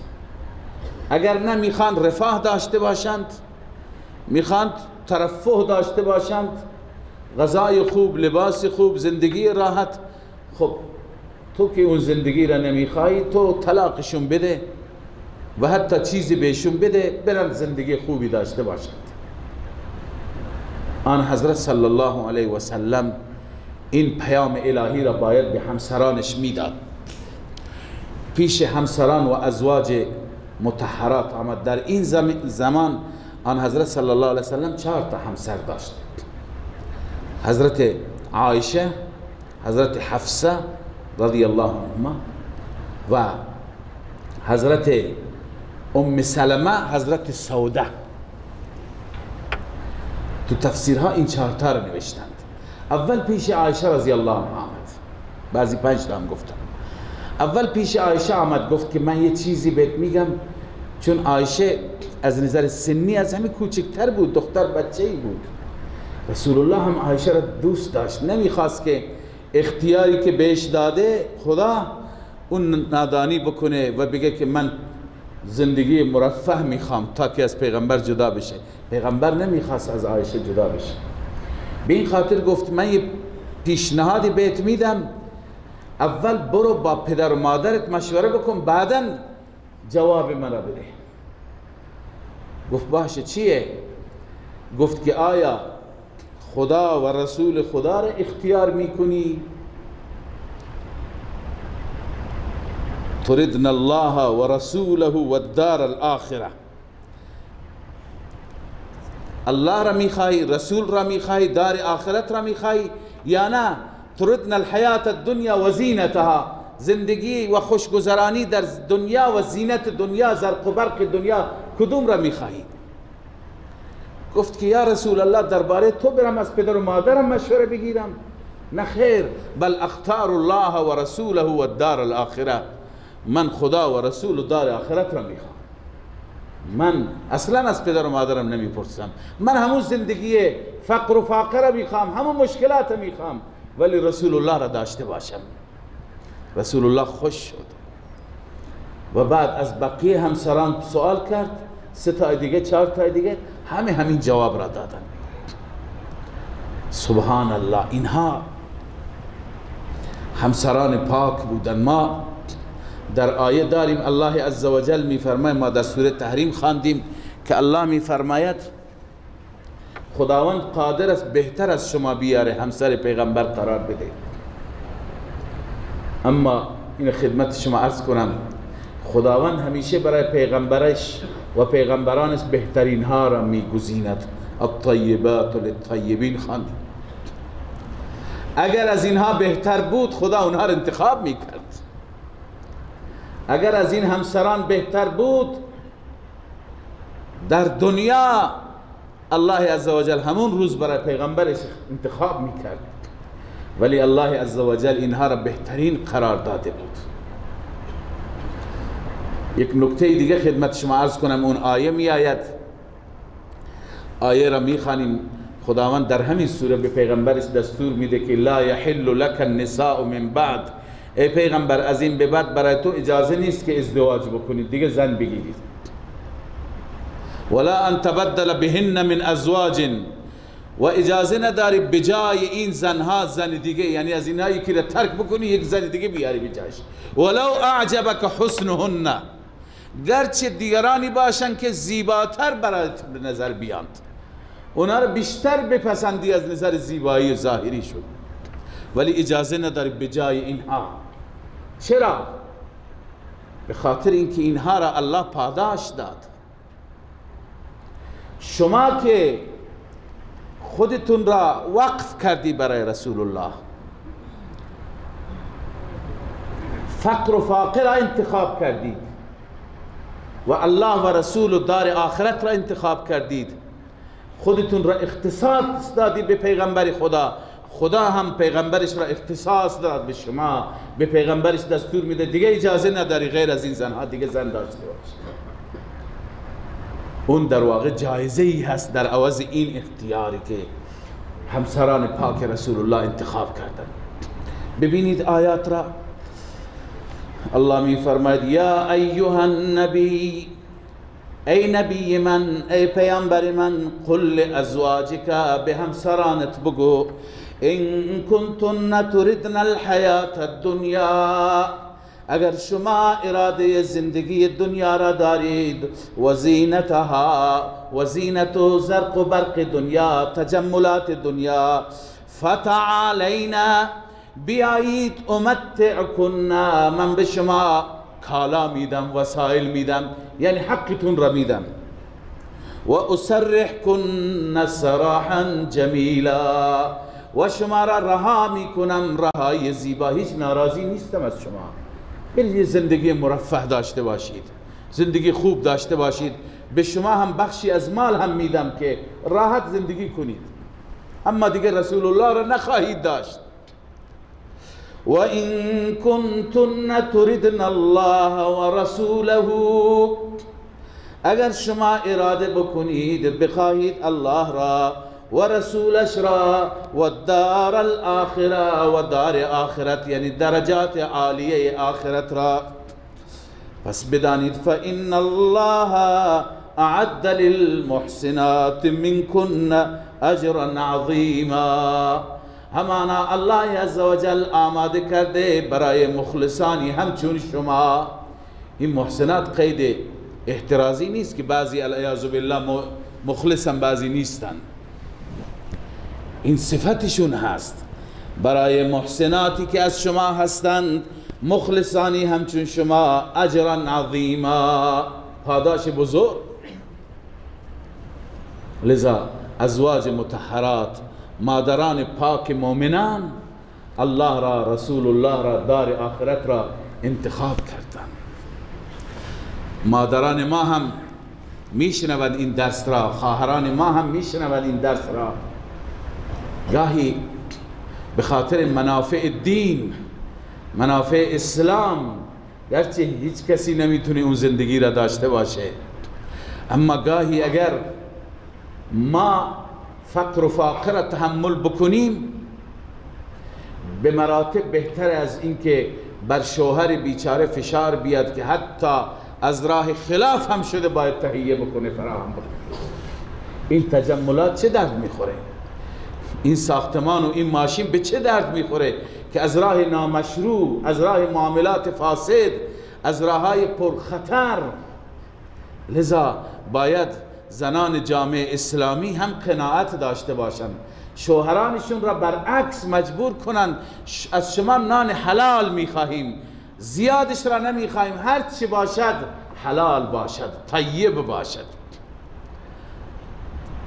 اگر نه میخواند رفاه داشته باشند، میخواند ترفه داشته باشند، غذای خوب، لباس خوب، زندگی راحت، خب تو که اون زندگی را نمیخوای، تو طلاقشون بده و حتی چیزی بهشون بده، برن زندگی خوبی داشته باشند. آن حضرت صلی الله علیه و سلم این پیام الهی را باید به همسرانش میداد. پیش همسران و ازواج مطهرات آمد. در این زمان آن حضرت صلی الله علیه و سلم 4 تا همسر داشت. حضرت عایشه، حضرت حفصه رضی الله عنهما و حضرت ام سلمه، حضرت سوده. تو تفسیرها این 4 تا رو نوشتند. اول پیش عایشه رضی الله عنها آمد، بعضی 5 تا هم گفتن. اول پیش عایشه آمد، گفت که من یه چیزی بهت میگم، چون عایشه از نظر سنی از همه کوچکتر بود، دختر بچه‌ای بود. رسول الله هم عایشه را دوست داشت، نمیخواست که اختیاری که بهش داده خدا اون نادانی بکنه و بگه که من زندگی مرفه میخوام تا که از پیغمبر جدا بشه. پیغمبر نمیخواست از عایشه جدا بشه. به این خاطر گفت من یه پیشنهادی بهت میدم، اول برو با پدر و مادرت مشوره بکن، بعداً جواب منو بده. گفت باشه چیه؟ گفت که آیا خدا و رسول خدا را اختیار میکنی؟ تردن الله و رسوله و الدار الاخره. الله را میخوای، رسول را میخوای، دار آخرت را میخوای، یا نه تردن الحیات الدنیا و زینتها، زندگی و خوشگذرانی در دنیا و زینت دنیا، زرق و برق دنیا، کدوم را میخواهی؟ گفت که یا رسول الله درباره تو برم از پدر و مادرم مشوره بگیرم؟ نه خیر، بل اختار الله و رسوله و الدار الاخره. من خدا و رسول و دار آخرت را میخوام. من اصلا از پدر و مادرم نمیپرسم. من همون زندگی فقر و فاقه را میخوام، همون مشکلات را میخوام، ولی رسول الله را داشته باشم. رسول الله خوش شد و بعد از بقیه همسران سوال کرد، 3 تا دیگه، 4 تا دیگه، همین جواب را دادن. سبحان الله، اینها همسران پاک بودن. ما در آیه داریم الله عزوجل میفرماید، ما در سوره تحریم خواندیم که الله میفرماید خداوند قادر است بهتر از شما بیاره همسر پیغمبر قرار بده. اما این خدمت شما عرض کنم، خداوند همیشه برای پیغمبرش و پیغمبرانش بهترین ها را میگزیند. الطیبات للطیبین خواندیم. اگر از اینها بهتر بود خدا اونها را انتخاب میکرد. اگر از این همسران بهتر بود در دنیا الله عزوجل همون روز برای پیغمبرش انتخاب میکرد، ولی الله عزوجل اینها را بهترین قرار داده بود. یک نکته دیگه خدمت شما عرض کنم، اون آیه می آید، آیه را می خوانیم، خداوند در همین سوره به پیغمبرش دستور میده که لا یحل لک النساء من بعد، ای پیغمبر از این به بعد برای تو اجازه نیست که ازدواج بکنید، دیگه زن بگیرید. ولا ان تبدل بهن من ازواج، و اجازه نداری بجای این زنها زن دیگه، یعنی از اینها یکی را ترک بکنی یک زن دیگه بیاری بجاش. ولو اعجبک حسنهن، گرچه دیگرانی باشن که زیباتر برایت به نظر بیاند، اونا رو بیشتر بپسندی از نظر زیبایی ظاهری شد، ولی اجازه نداری بجای اینها. چرا؟ به خاطر اینکه اینها را الله پاداش داد. شما که خودتون را وقف کردی برای رسول الله، فقر و فاقر را انتخاب کردید و الله و رسول و دار آخرت را انتخاب کردید، خودتون را اختصاص دادی به پیغمبر خدا، خدا هم پیغمبرش را اختصاص داد به شما، به پیغمبرش دستور میده دیگه اجازه نداری غیر از این زنها دیگه زن داشته باش. اون در واقع جایزه ای هست در عوض این اختیاری که همسران پاک رسول الله انتخاب کردن. ببینید آیات را، الله می فرماید یا ایها النبی، ای نبی من، ای پیامبر من، قل لازواجک، به همسرانت بگو، ان کنتن تردن الحیات الدنیا، اگر شما اراده زندگی دنیا را دارید، و زینتها، و زینت و زرق و برق دنیا، تجملات دنیا، فتعالینا، بیایید امتعکن، من به شما کالا میدم، وسایل میدم، یعنی حقتون را میدم، و اسرحکن سراحا جمیلا، و شما را رها میکنم رهای زیبا، هیچ ناراضی نیستم از شما، یعنی زندگی مرفه داشته باشید، زندگی خوب داشته باشید، به شما هم بخشی از مال هم میدم که راحت زندگی کنید، اما دیگه رسول الله را نخواهید داشت. و این کنتن تردن الله و رسوله، اگر شما اراده بکنید بخواهید الله را و رسولش را، و دار الاخره، و دار آخرت یعنی درجات عالیه آخرت را، پس بدانید فإن الله اعد للمحسنات منکن اجرا عظیما، همانا الله عزوجل آماده کرده برای مخلصانی همچون شما. این محسنات قید احترازی نیست که بعضی العیاذ بالله مخلصن بعضی نیستن، این صفتشون هست. برای محسناتی که از شما هستند، مخلصانی همچون شما، اجرا عظیما، پاداش بزرگ. لذا ازواج مطهرات، مادران پاک مؤمنان، الله را، رسول الله را، دار آخرت را انتخاب کردند. مادران ما هم میشنوند این درس را، خواهران ما هم میشنوند این درس را، گاهی به خاطر منافع دین، منافع اسلام، گرچه هیچ کسی نمیتونه اون زندگی را داشته باشه، اما گاهی اگر ما فقر و فاقر را تحمل بکنیم، به مراتب بهتر از این که بر شوهر بیچاره فشار بیاد که حتی از راه خلاف هم شده باید تهیه بکنه، فراهم بکنه. این تجملات چه درد میخوره؟ این ساختمان و این ماشین به چه درد میخوره که از راه نامشروع، از راه معاملات فاسد، از راههای پرخطر. لذا باید زنان جامعه اسلامی هم قناعت داشته باشند، شوهرانشون را برعکس مجبور کنند از شما نان حلال میخواهیم، زیادش را نمیخواهیم، هر چی باشد حلال باشد، طیب باشد،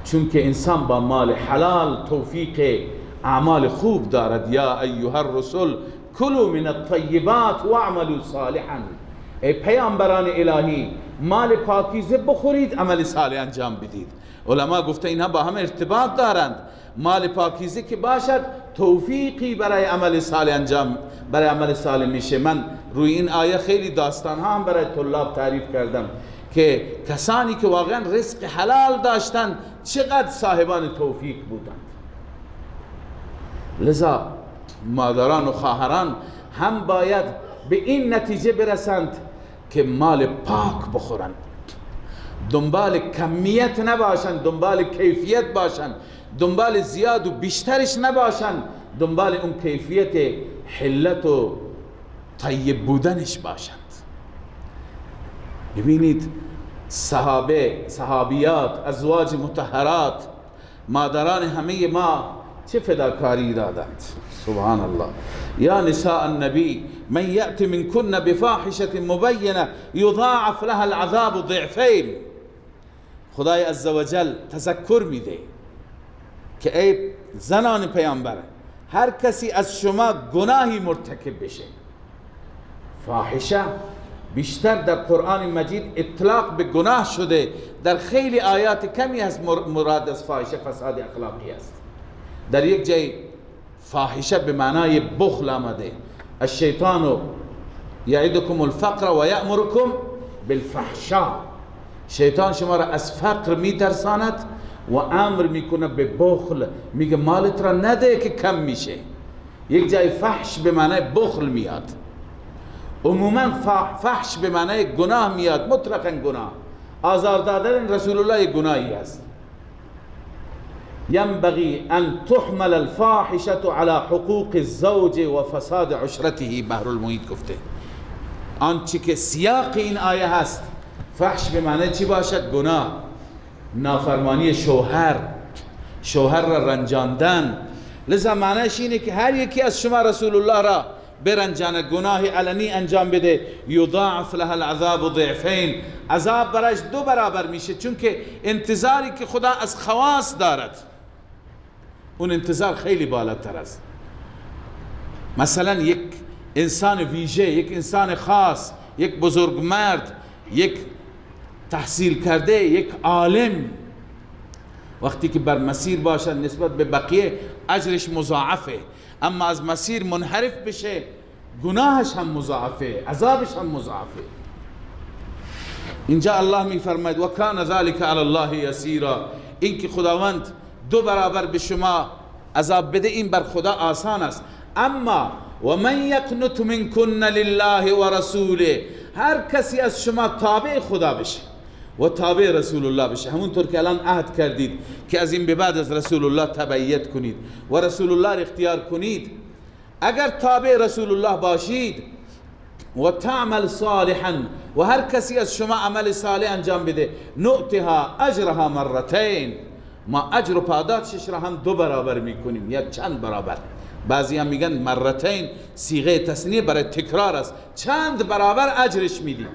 چون که انسان با مال حلال توفیق اعمال خوب دارد. یا ایها الرسل کلوا من الطیبات واعملوا صالحا، ای پیامبران الهی مال پاکیزه بخورید، عمل صالح انجام بدید. علما گفته اینها با هم ارتباط دارند. مال پاکیزه که باشد توفیقی برای عمل صالح انجام، برای عمل صالح میشه. من روی این آیه خیلی داستان ها هم برای طلاب تعریف کردم که کسانی که واقعا رزق حلال داشتن چقدر صاحبان توفیق بودند. لذا مادران و خواهران هم باید به این نتیجه برسند که مال پاک بخورند، دنبال کمیت نباشند، دنبال کیفیت باشند، دنبال زیاد و بیشترش نباشند، دنبال اون کیفیت حلت و طیب بودنش باشند. ببینید صحابه، صحابیات، ازواج مطهرات، مادران همه ما چه فداکاری دادند. سبحان الله. یا نساء النبی من یأتی منکن بفاحشة مبینه یضاعف لها العذاب ضعفین. خدای عزوجل تذکر میده که ای زنان پیامبر، هر کسی از شما گناهی مرتکب بشه، فاحشه بیشتر در قرآن مجید اطلاق به گناه شده، در خیلی آیات کمی از مراد از فاحشه فساد اخلاقی است. در یک جای فاحشه به معنای بخل آمده، الشیطان یعدکم الفقر و یأمرکم بالفحشاء. شیطان شما را از فقر میترساند و امر میکنه به بخل، میگه مالت را نده که کم میشه. یک جای فحش به معنای بخل میاد. عموما فحش به معنای گناه میاد، مطلقاً گناه. آزار دادن رسول الله یک گناهی است. ينبغي ان تحمل الفاحشه على حقوق الزوج و فساد عشرته. بحر المحیط گفته آنچه که سیاق این آیه هست، فحش به معنی چی باشد؟ گناه، نافرمانی شوهر را رنجاندن. لذا معنیش اینه که هر یکی از شما رسول الله را برنجانه، گناه علنی انجام بده، یضاعف لها العذاب ضعفین، عذاب برایش 2 برابر میشه. چون که انتظاری که خدا از خواص دارد اون انتظار خیلی بالاتر است. مثلا یک انسان ویژه، یک انسان خاص، یک بزرگمرد، یک تحصیل کرده، یک عالم، وقتی که بر مسیر باشد نسبت به بقیه اجرش مضاعفه، اما از مسیر منحرف بشه گناهش هم مضاعفه، عذابش هم مضاعفه. اینجا الله می فرماید و کان ذلک علی الله یسیرا، این که خداوند 2 برابر به شما عذاب بده این بر خدا آسان است. اما و من یقنت منکن لله و رسوله، هر کسی از شما تابع خدا بشه و تابع رسول الله بشه، همونطور که الان عهد کردید که از این به بعد از رسول الله تبعیت کنید و رسول الله را اختیار کنید، اگر تابع رسول الله باشید و تعمل صالحا، و هر کسی از شما عمل صالح انجام بده، نؤتها اجرها مرتين، ما اجر و پاداشش را هم 2 برابر میکنیم یا چند برابر. بعضی هم میگن مرتين صیغه تثنیه برای تکرار است، چند برابر اجرش میدیم.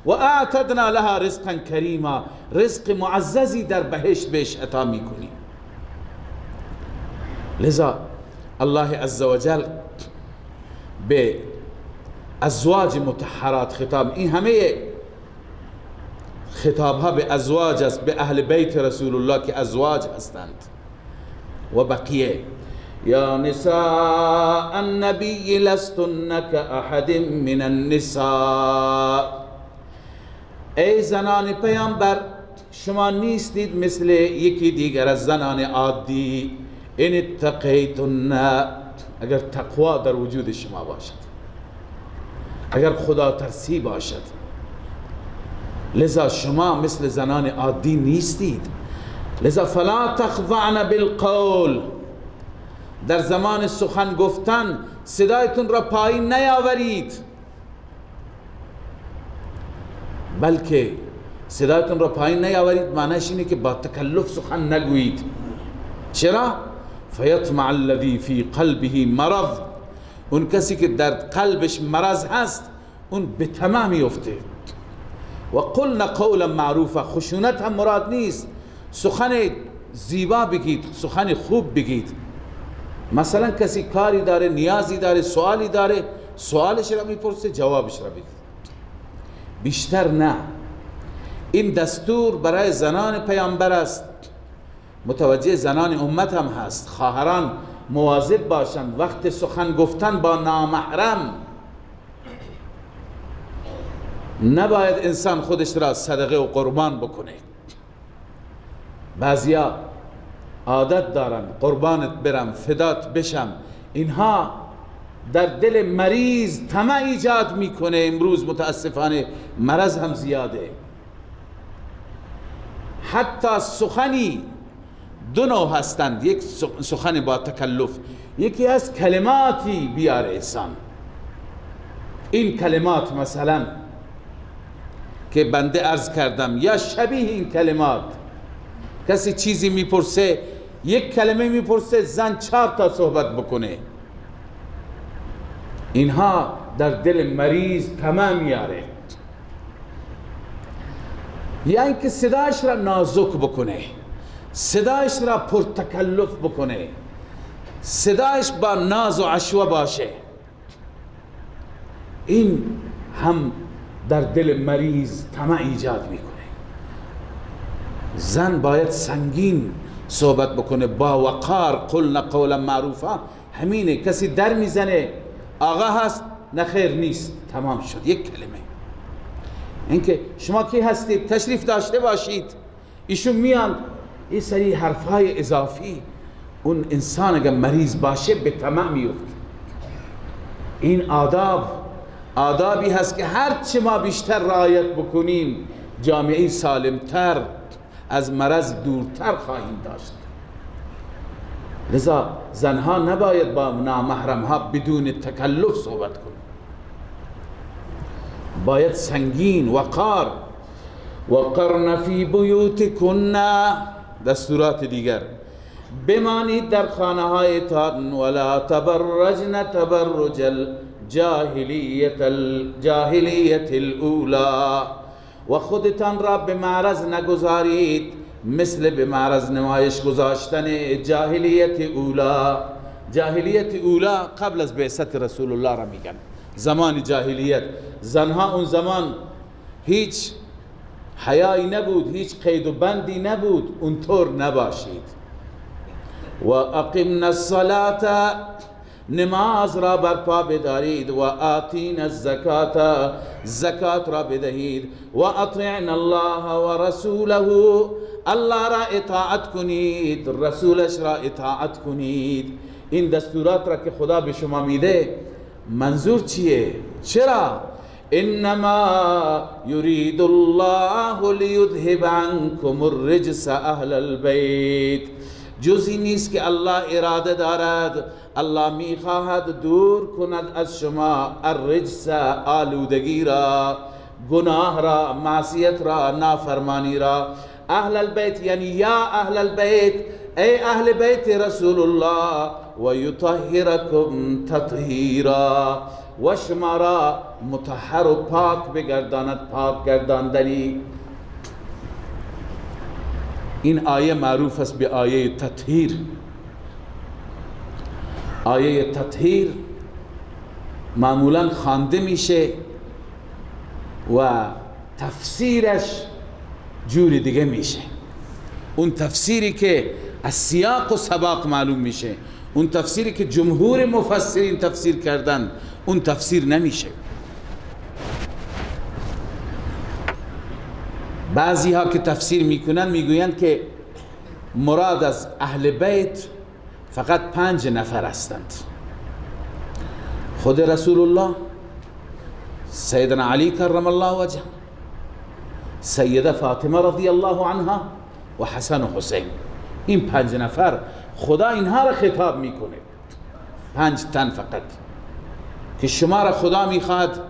و اعتدنا لها رزقا کریما، رزق معززی در بهشت بهش عطا میکنیم. لذا الله عزوجل به ازواج مطهرات خطاب، این همه خطاب ها به ازواج است، به اهل بیت رسول الله که ازواج هستند و بقیه. یا نساء النبی لستن کاحد من النساء، ای زنان پیامبر شما نیستید مثل یکی دیگر از زنان عادی. ان اتقیتن، اگر تقوا در وجود شما باشد، اگر خدا ترسی باشد. لذا شما مثل زنان عادی نیستید. لذا فلا تخضعن بالقول، در زمان سخن گفتن صدایتون را پایین نیاورید، بلکه صدایتون را پایین نیاورید معنیش اینه که با تکلف سخن نگویید. چرا؟ فیطمع الذی فی قلبه مرض، اون کسی که در قلبش مرض هست اون به تمامی افته. و قلنا قولا معروفا، خشونت هم مراد نیست، سخن زیبا بگید، سخن خوب بگید. مثلا کسی کاری داره، نیازی داره، سوالی داره، سوالش را میپرسه، جوابش را بگید. بیشتر نه. این دستور برای زنان پیامبر است، متوجه زنان امت هم هست. خواهران مواظب باشند وقت سخن گفتن با نامحرم. نباید انسان خودش را صدقه و قربان بکنه. بعضیا عادت دارن قربانت برم، فدات بشم. اینها در دل مریض طمع ایجاد میکنه. امروز متاسفانه مرض هم زیاده. حتی سخنی دو نوع هستند، یک سخن با تکلف، یکی از کلماتی بیاره انسان. این کلمات مثلا که بنده عرض کردم یا شبیه این کلمات، کسی چیزی میپرسه، یک کلمه میپرسه، زن 4 تا صحبت بکنه، اینها در دل مریض طمع میاره. یا اینکه صدایش را نازک بکنه، صدایش را پرتکلف بکنه، صدایش با ناز و عشوه باشه، این هم در دل مریض طمع ایجاد میکنه. زن باید سنگین صحبت بکنه، با وقار. قلنا قولا معروفا همینه. کسی در میزنه آقا هست، نخیر نیست، تمام شد. یک کلمه. اینکه شما کی هستید، تشریف داشته باشید، ایشون میان، این سری حرفهای اضافی، اون انسان اگر مریض باشه به طمع میفته. این آدابی هست که هرچه ما بیشتر رعایت بکنیم جامعه سالمتر، از مرض دورتر خواهیم داشت. لذا زنها نباید با نامحرمها بدون تکلف صحبت کنند، باید سنگین، وقار. وقرن فی بیوتکن، دستورات دیگر، بمانید در خانه هایتان، ولا تبرجن تبرج الجاهلیت الاولا، و خودتان را به معرض نگذارید مثل به معرض نمایش گذاشتن جاهلیت اولا. جاهلیت اولا قبل از بعثت رسول الله را میگن. زمان جاهلیت زنها اون زمان هیچ حیایی نبود، هیچ قید و بندی نبود، اونطور نباشید. و اقمنا الصلاة، نماز را برپا بدارید، و آتین الزکات، زکات را بدهید، و اطیعن الله و رسوله، الله را اطاعت کنید، رسولش را اطاعت کنید. این دستورات را که خدا به شما میده منظور چیه؟ چرا؟ انما یرید الله لیذهب عنکم الرجس اهل البیت، جزی نیست که الله اراده دارد، الله میخواهد دور کند از شما الرجس، آلودگی را، گناه را، معصیت را، نافرمانی را. اهل البیت یعنی یا اهل البیت، ای اهل بیت رسول الله، و یطهرکم تطهیرا، و شما را مطهر و پاک بگرداند، پاک گرداندنی. این آیه معروف است به آیه تطهیر. آیه تطهیر معمولا خوانده میشه و تفسیرش جوری دیگه میشه. اون تفسیری که از سیاق و سباق معلوم میشه، اون تفسیری که جمهور مفسرین تفسیر کردن، اون تفسیر نمیشه. بعضی ها که تفسیر میکنن میگویند که مراد از اهل بیت فقط 5 نفر هستند: خود رسول الله، سیدنا علی کرم الله وجهه، سیده فاطمه رضی الله عنها و حسن و حسین. این 5 نفر خدا اینها را خطاب میکنه، 5 تن فقط، که شما را خدا میخواد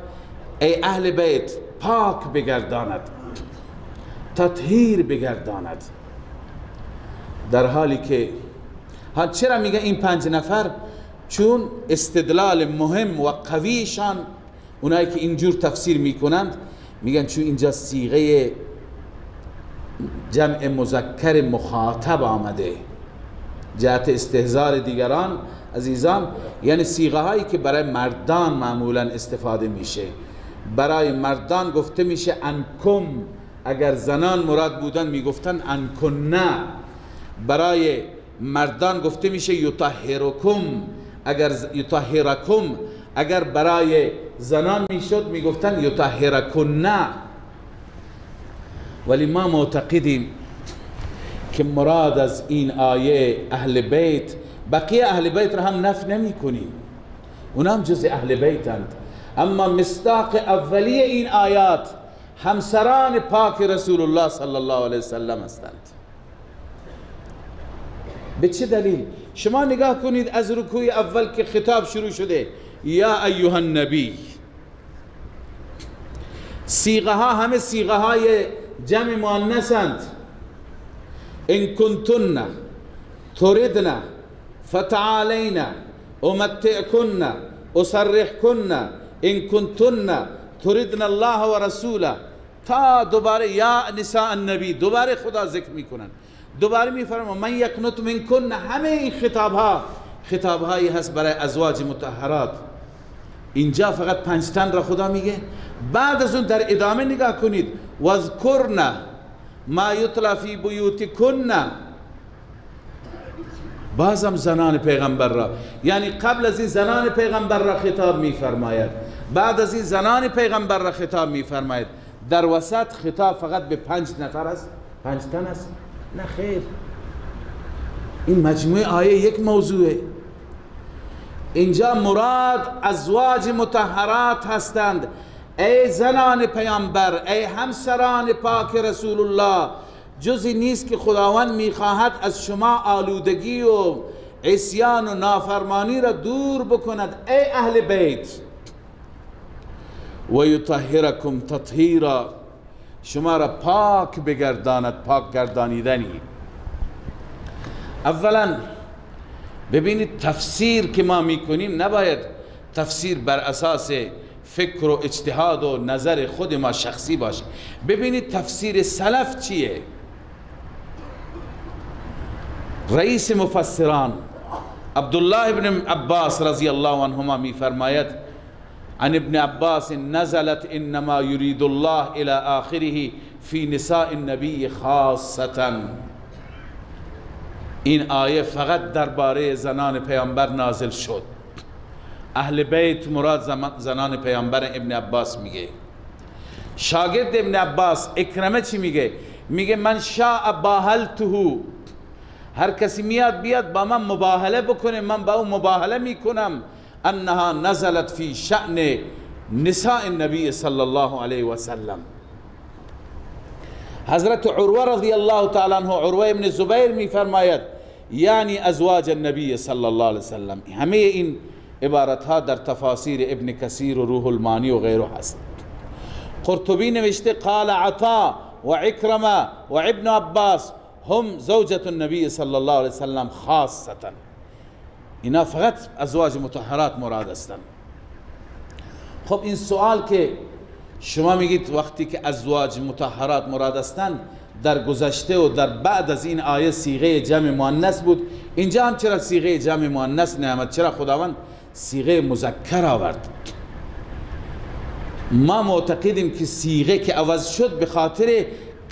ای اهل بیت پاک بگرداند، تطهیر بگرداند. در حالی که چرا میگه این 5 نفر؟ چون استدلال مهم و قویشان، اونایی که اینجور تفسیر میکنند میگن چون اینجا صیغه جمع مذکر مخاطب آمده، جهت استحضار دیگران عزیزان، یعنی صیغه هایی که برای مردان معمولا استفاده میشه. برای مردان گفته میشه انکم، اگر زنان مراد بودن میگفتن انکنه. برای مردان گفته میشه یطهرکم، اگر یطهرکم، اگر برای زنان میشد میگفتن یطهرکنه. ولی ما معتقدیم که مراد از این آیه اهل بیت، بقیه اهل بیت را هم نفی نمی کنیم، اونا هم جز اهل بیتند، اما مصداق اولی این آیات همسران پاک رسول الله صلی الله علیه وسلم هستند. به چه دلیل؟ شما نگاه کنید از رکوع اول که خطاب شروع شده یا ایها النبی، صیغه ها همه صیغه های جمع مؤنثند. ان کنتن تردن فتعالین امتعکن اسرحکن ان کنتن تردن الله و رسوله، تا دوباره یا نساء النبی دوباره خدا ذکر میکنن، دوباره میفرمان من یقنط منکن. همه این خطاب هایی هست برای ازواج مطهرات. اینجا فقط 5 تن را خدا میگه. بعد از اون در ادامه نگاه کنید واذکرن ما یتلی فی بیوتکن، بازم زنان پیغمبر را، یعنی قبل از این زنان پیغمبر را خطاب میفرماید، بعد از این زنان پیغمبر را خطاب میفرماید، در وسط خطاب فقط به 5 نفر است، 5 تن است؟ نه خیر، این مجموعه آیه یک موضوعه. اینجا مراد ازواج مطهرات هستند. ای زنان پیامبر، ای همسران پاک رسول الله، جزی نیست که خداوند میخواهد از شما آلودگی و عصیان و نافرمانی را دور بکند. ای اهل بیت، و یطهرکم تطهیرا، شما را پاک بگرداند، پاک گردانیدنی. اولا ببینید تفسیر که ما میکنیم نباید تفسیر بر اساس فکر و اجتهاد و نظر خود ما شخصی باشه. ببینید تفسیر سلف چیه. رئیس مفسران عبدالله ابن عباس رضی الله عنهما میفرماید عن ابن عباس نزلت انما يريد الله الى آخره في نساء النبي خاصة. این آیه فقط درباره زنان پیامبر نازل شد. اهل بیت مراد زنان پیامبر. ابن عباس میگه. شاگرد ابن عباس اکرمه چی میگه؟ میگه من شاء باهلته، هر کسی میاد بیاد با من مباهله بکنه من با اون مباهله میکنم. انها نزلت فی شأن نساء النبی صلی الله علیه و سلم. حضرت عروه رضی الله تعالی عنه، عروه ابن زبیر میفرماید یعنی ازواج النبی صلی الله علیه و سلم. همه این عبارت ها در تفاسیر ابن کثیر و روح المانی و غیره هست. قرطبی نوشته قال عطا و عکرمه و ابن عباس هم زوجة النبی صلی الله علیه وسلم خاصة. اینا فقط ازواج مطهرات مراد هستند. خب این سوال که شما میگید وقتی که ازواج مطهرات مراد هستند، در گذشته و در بعد از این آیه صیغه جمع مؤنث بود، اینجا هم چرا صیغه جمع مؤنث نیامد؟ چرا خداوند صیغه مذکر آورد؟ ما معتقدیم که صیغه که عوض شد به خاطر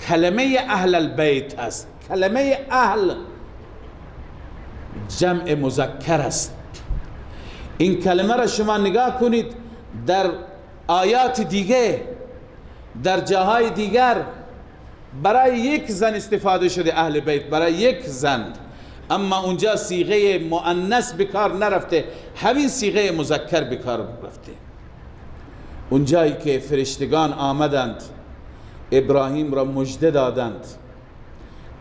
کلمه اهل البیت است. کلمه اهل جمع مذکر است. این کلمه را شما نگاه کنید در آیات دیگه، در جاهای دیگر برای یک زن استفاده شده، اهل بیت، برای یک زن، اما اونجا صیغه مؤنث به کار نرفته، همین صیغه مذکر به کار رفته. اونجایی که فرشتگان آمدند ابراهیم را مژده دادند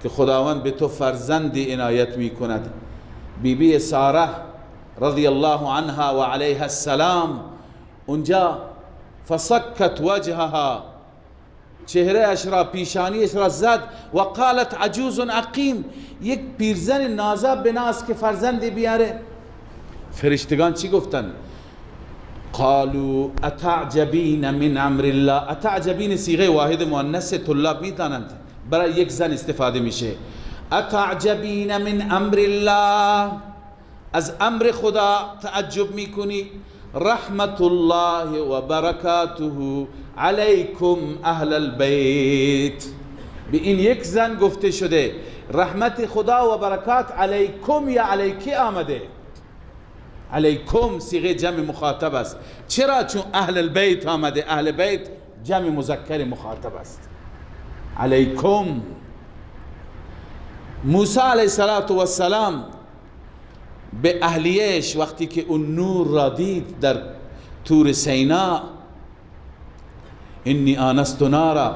که خداوند به تو فرزندی عنایت می کند، بیبی ساره رضی الله عنها و علیها السلام اونجا فسکت وجهها، چهره اش را، پیشانیش را زد و قالت عجوز عقیم، یک پیرزن نازا بناس که فرزندی بیاره. فرشتگان چی گفتن؟ قالوا اتعجبین من امر الله. اتعجبین صیغه واحد مؤنث، طلاب میدانند برای یک زن استفاده میشه. اتعجبین من امر الله، از امر خدا تعجب میکنی؟ رحمت الله و برکاته علیکم اهل البیت. به این یک زن گفته شده رحمت خدا و برکات علیکم یا علیکی آمده. علیکم صیغه جمع مخاطب است. چرا؟ چون اهل البیت آمده. اهل بیت جمع مذکر مخاطب است. علیکم. موسی علیه السلام به اهلیش وقتی که اون نور را دید در طور سینا، انی آنست نارا،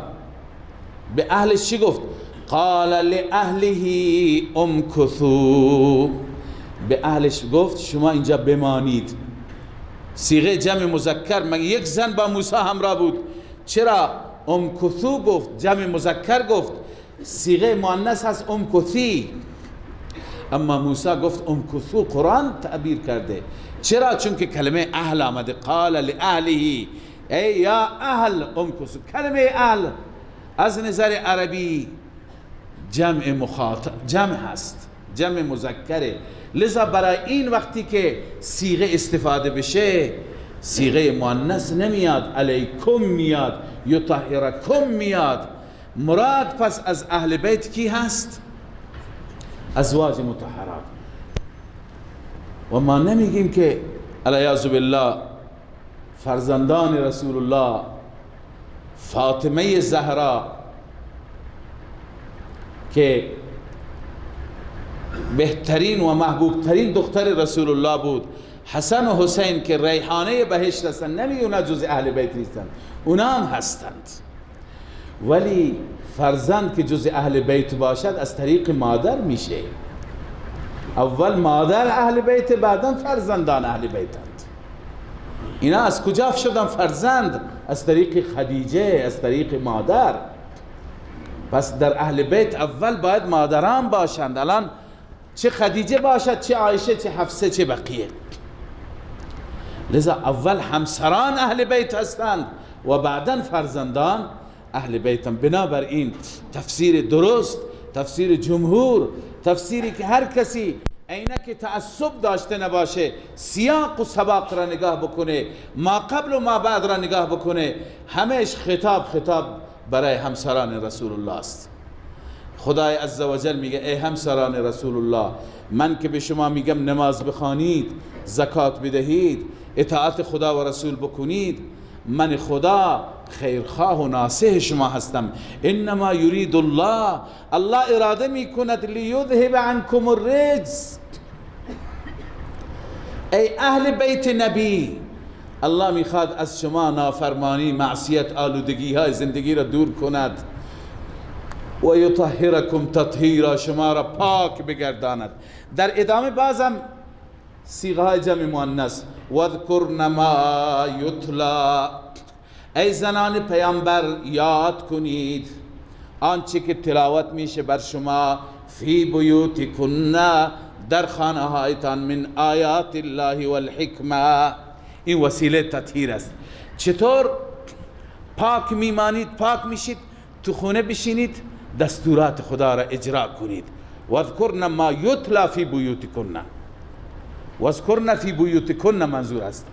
به اهلش چی گفت؟ قال لأهله امکثوا، به اهلش گفت شما اینجا بمانید. صیغه جمع مذکر، مگه یک زن با موسی همراه بود؟ چرا امکثوا گفت؟ جمع مذکر گفت. صیغه مؤنث هست امکثی، اما موسی گفت امکثوا. قرآن تعبیر کرده. چرا؟ چون که کلمه اهل آمده. قال لأهله، ای یا اهل امکثوا. کلمه اهل از نظر عربی جمع مخاطب، جمع هست، جمع مذکره. لذا برای این وقتی که صیغه استفاده بشه صیغه مؤنث نمیاد، علیکم میاد، یطهرکم میاد. مراد پس از اهل بیت کی هست؟ ازواج مطهرات. و ما نمیگیم که علیاذ بالله فرزندان رسول الله، فاطمه زهرا که بهترین و محبوب ترین دختر رسول الله بود، حسن و حسین که ریحانه بهشت هستند، نمی اونا جز اهل بیت نیستند، اونا هم هستند. ولی فرزند که جز اهل بیت باشد از طریق مادر میشه. اول مادر اهل بیت، بعدا فرزندان اهل بیتند. اینا از کجا شدن فرزند؟ از طریق خدیجه، از طریق مادر. پس در اهل بیت اول باید مادران باشند. الان چه خدیجه باشد، چه عایشه، چه حفصه، چه بقیه. لذا اول همسران اهل بیت هستند و بعدا فرزندان اهل بیتن. بنابراین تفسیر درست، تفسیر جمهور، تفسیری که هر کسی عینک تعصب داشته نباشه، سیاق و سباق را نگاه بکنه، ما قبل و ما بعد را نگاه بکنه، همش خطاب برای همسران رسول الله است. خدای عزوجل میگه ای همسران رسول الله، من که به شما میگم نماز بخوانید، زکات بدهید، اطاعت خدا و رسول بکنید، من خدا خیرخواه و ناصح شما هستم. انما یرید الله، الله اراده میکند لیذهب عنکم الرجس. ای اهل بیت نبی، الله میخواد از شما نافرمانی، معصیت، آلودگی های زندگی را دور کند و یطهرکم تطهیرا، شما را پاک بگرداند. در ادامه بازم صیغه های جمع مؤنث، واذکرن ما یتلا، ای زنان پیامبر یاد کنید آنچه که تلاوت میشه بر شما، فی بیوتکن، در خانه هایتان، من آیات الله والحکمه. این وسیله تطهیر است. چطور پاک میمانید، پاک میشید؟ تو خونه بشینید دستورات خدا را اجرا کنید. واذکرن ما یتلا فی بیوتکن، واذکرن فی بیوتکن منظور است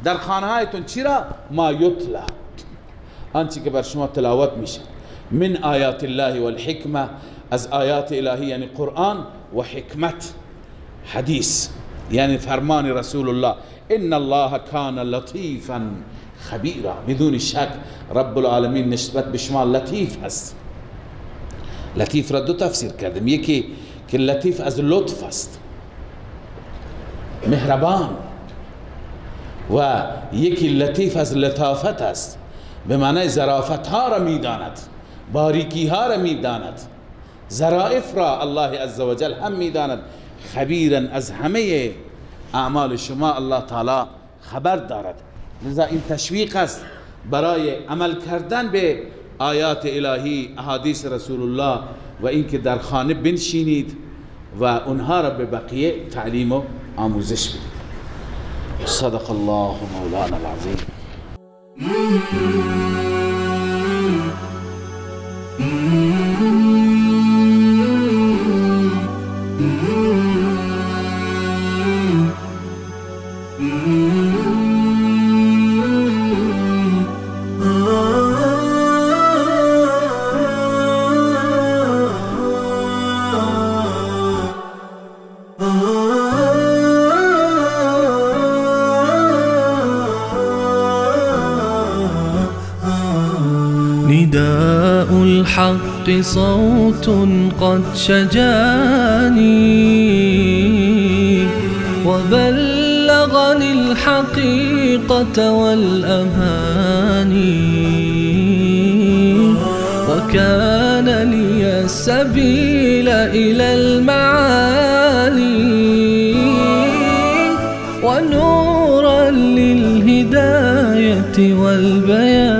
در خانه هایتون. چرا؟ ما یتلا، آنچه که بر شما تلاوت میشه، من آیات الله والحکمه، از آیات الهی یعنی قرآن، و حکمت حدیث یعنی فرمان رسول الله. ان الله کان لطیفا خبیرا، بدون شک رب العالمین نسبت به شما لطیف است. لطیف را دو تفسیر کردم، یکی که لطیف از لطف است، مهربان، و یکی لطیف از لطافت است، به معنی ظرافت ها را میداند، باریکی ها را میداند، ظرائف را الله عزوجل هم میداند. خبیرا، از همه اعمال شما الله تعالی خبر دارد. لذا این تشویق است برای عمل کردن به آیات الهی، احادیث رسول الله، و اینکه در خانه بنشینید و اونها را به بقیه تعلیم و آموزش بدید. صدق الله مولانا العظیم. Mm-hmm. نداء الحق صوت قد شجاني وبلغني الحقيقة والأماني وكان لي السبيل إلى المعالي ونورا للهداية والبيان.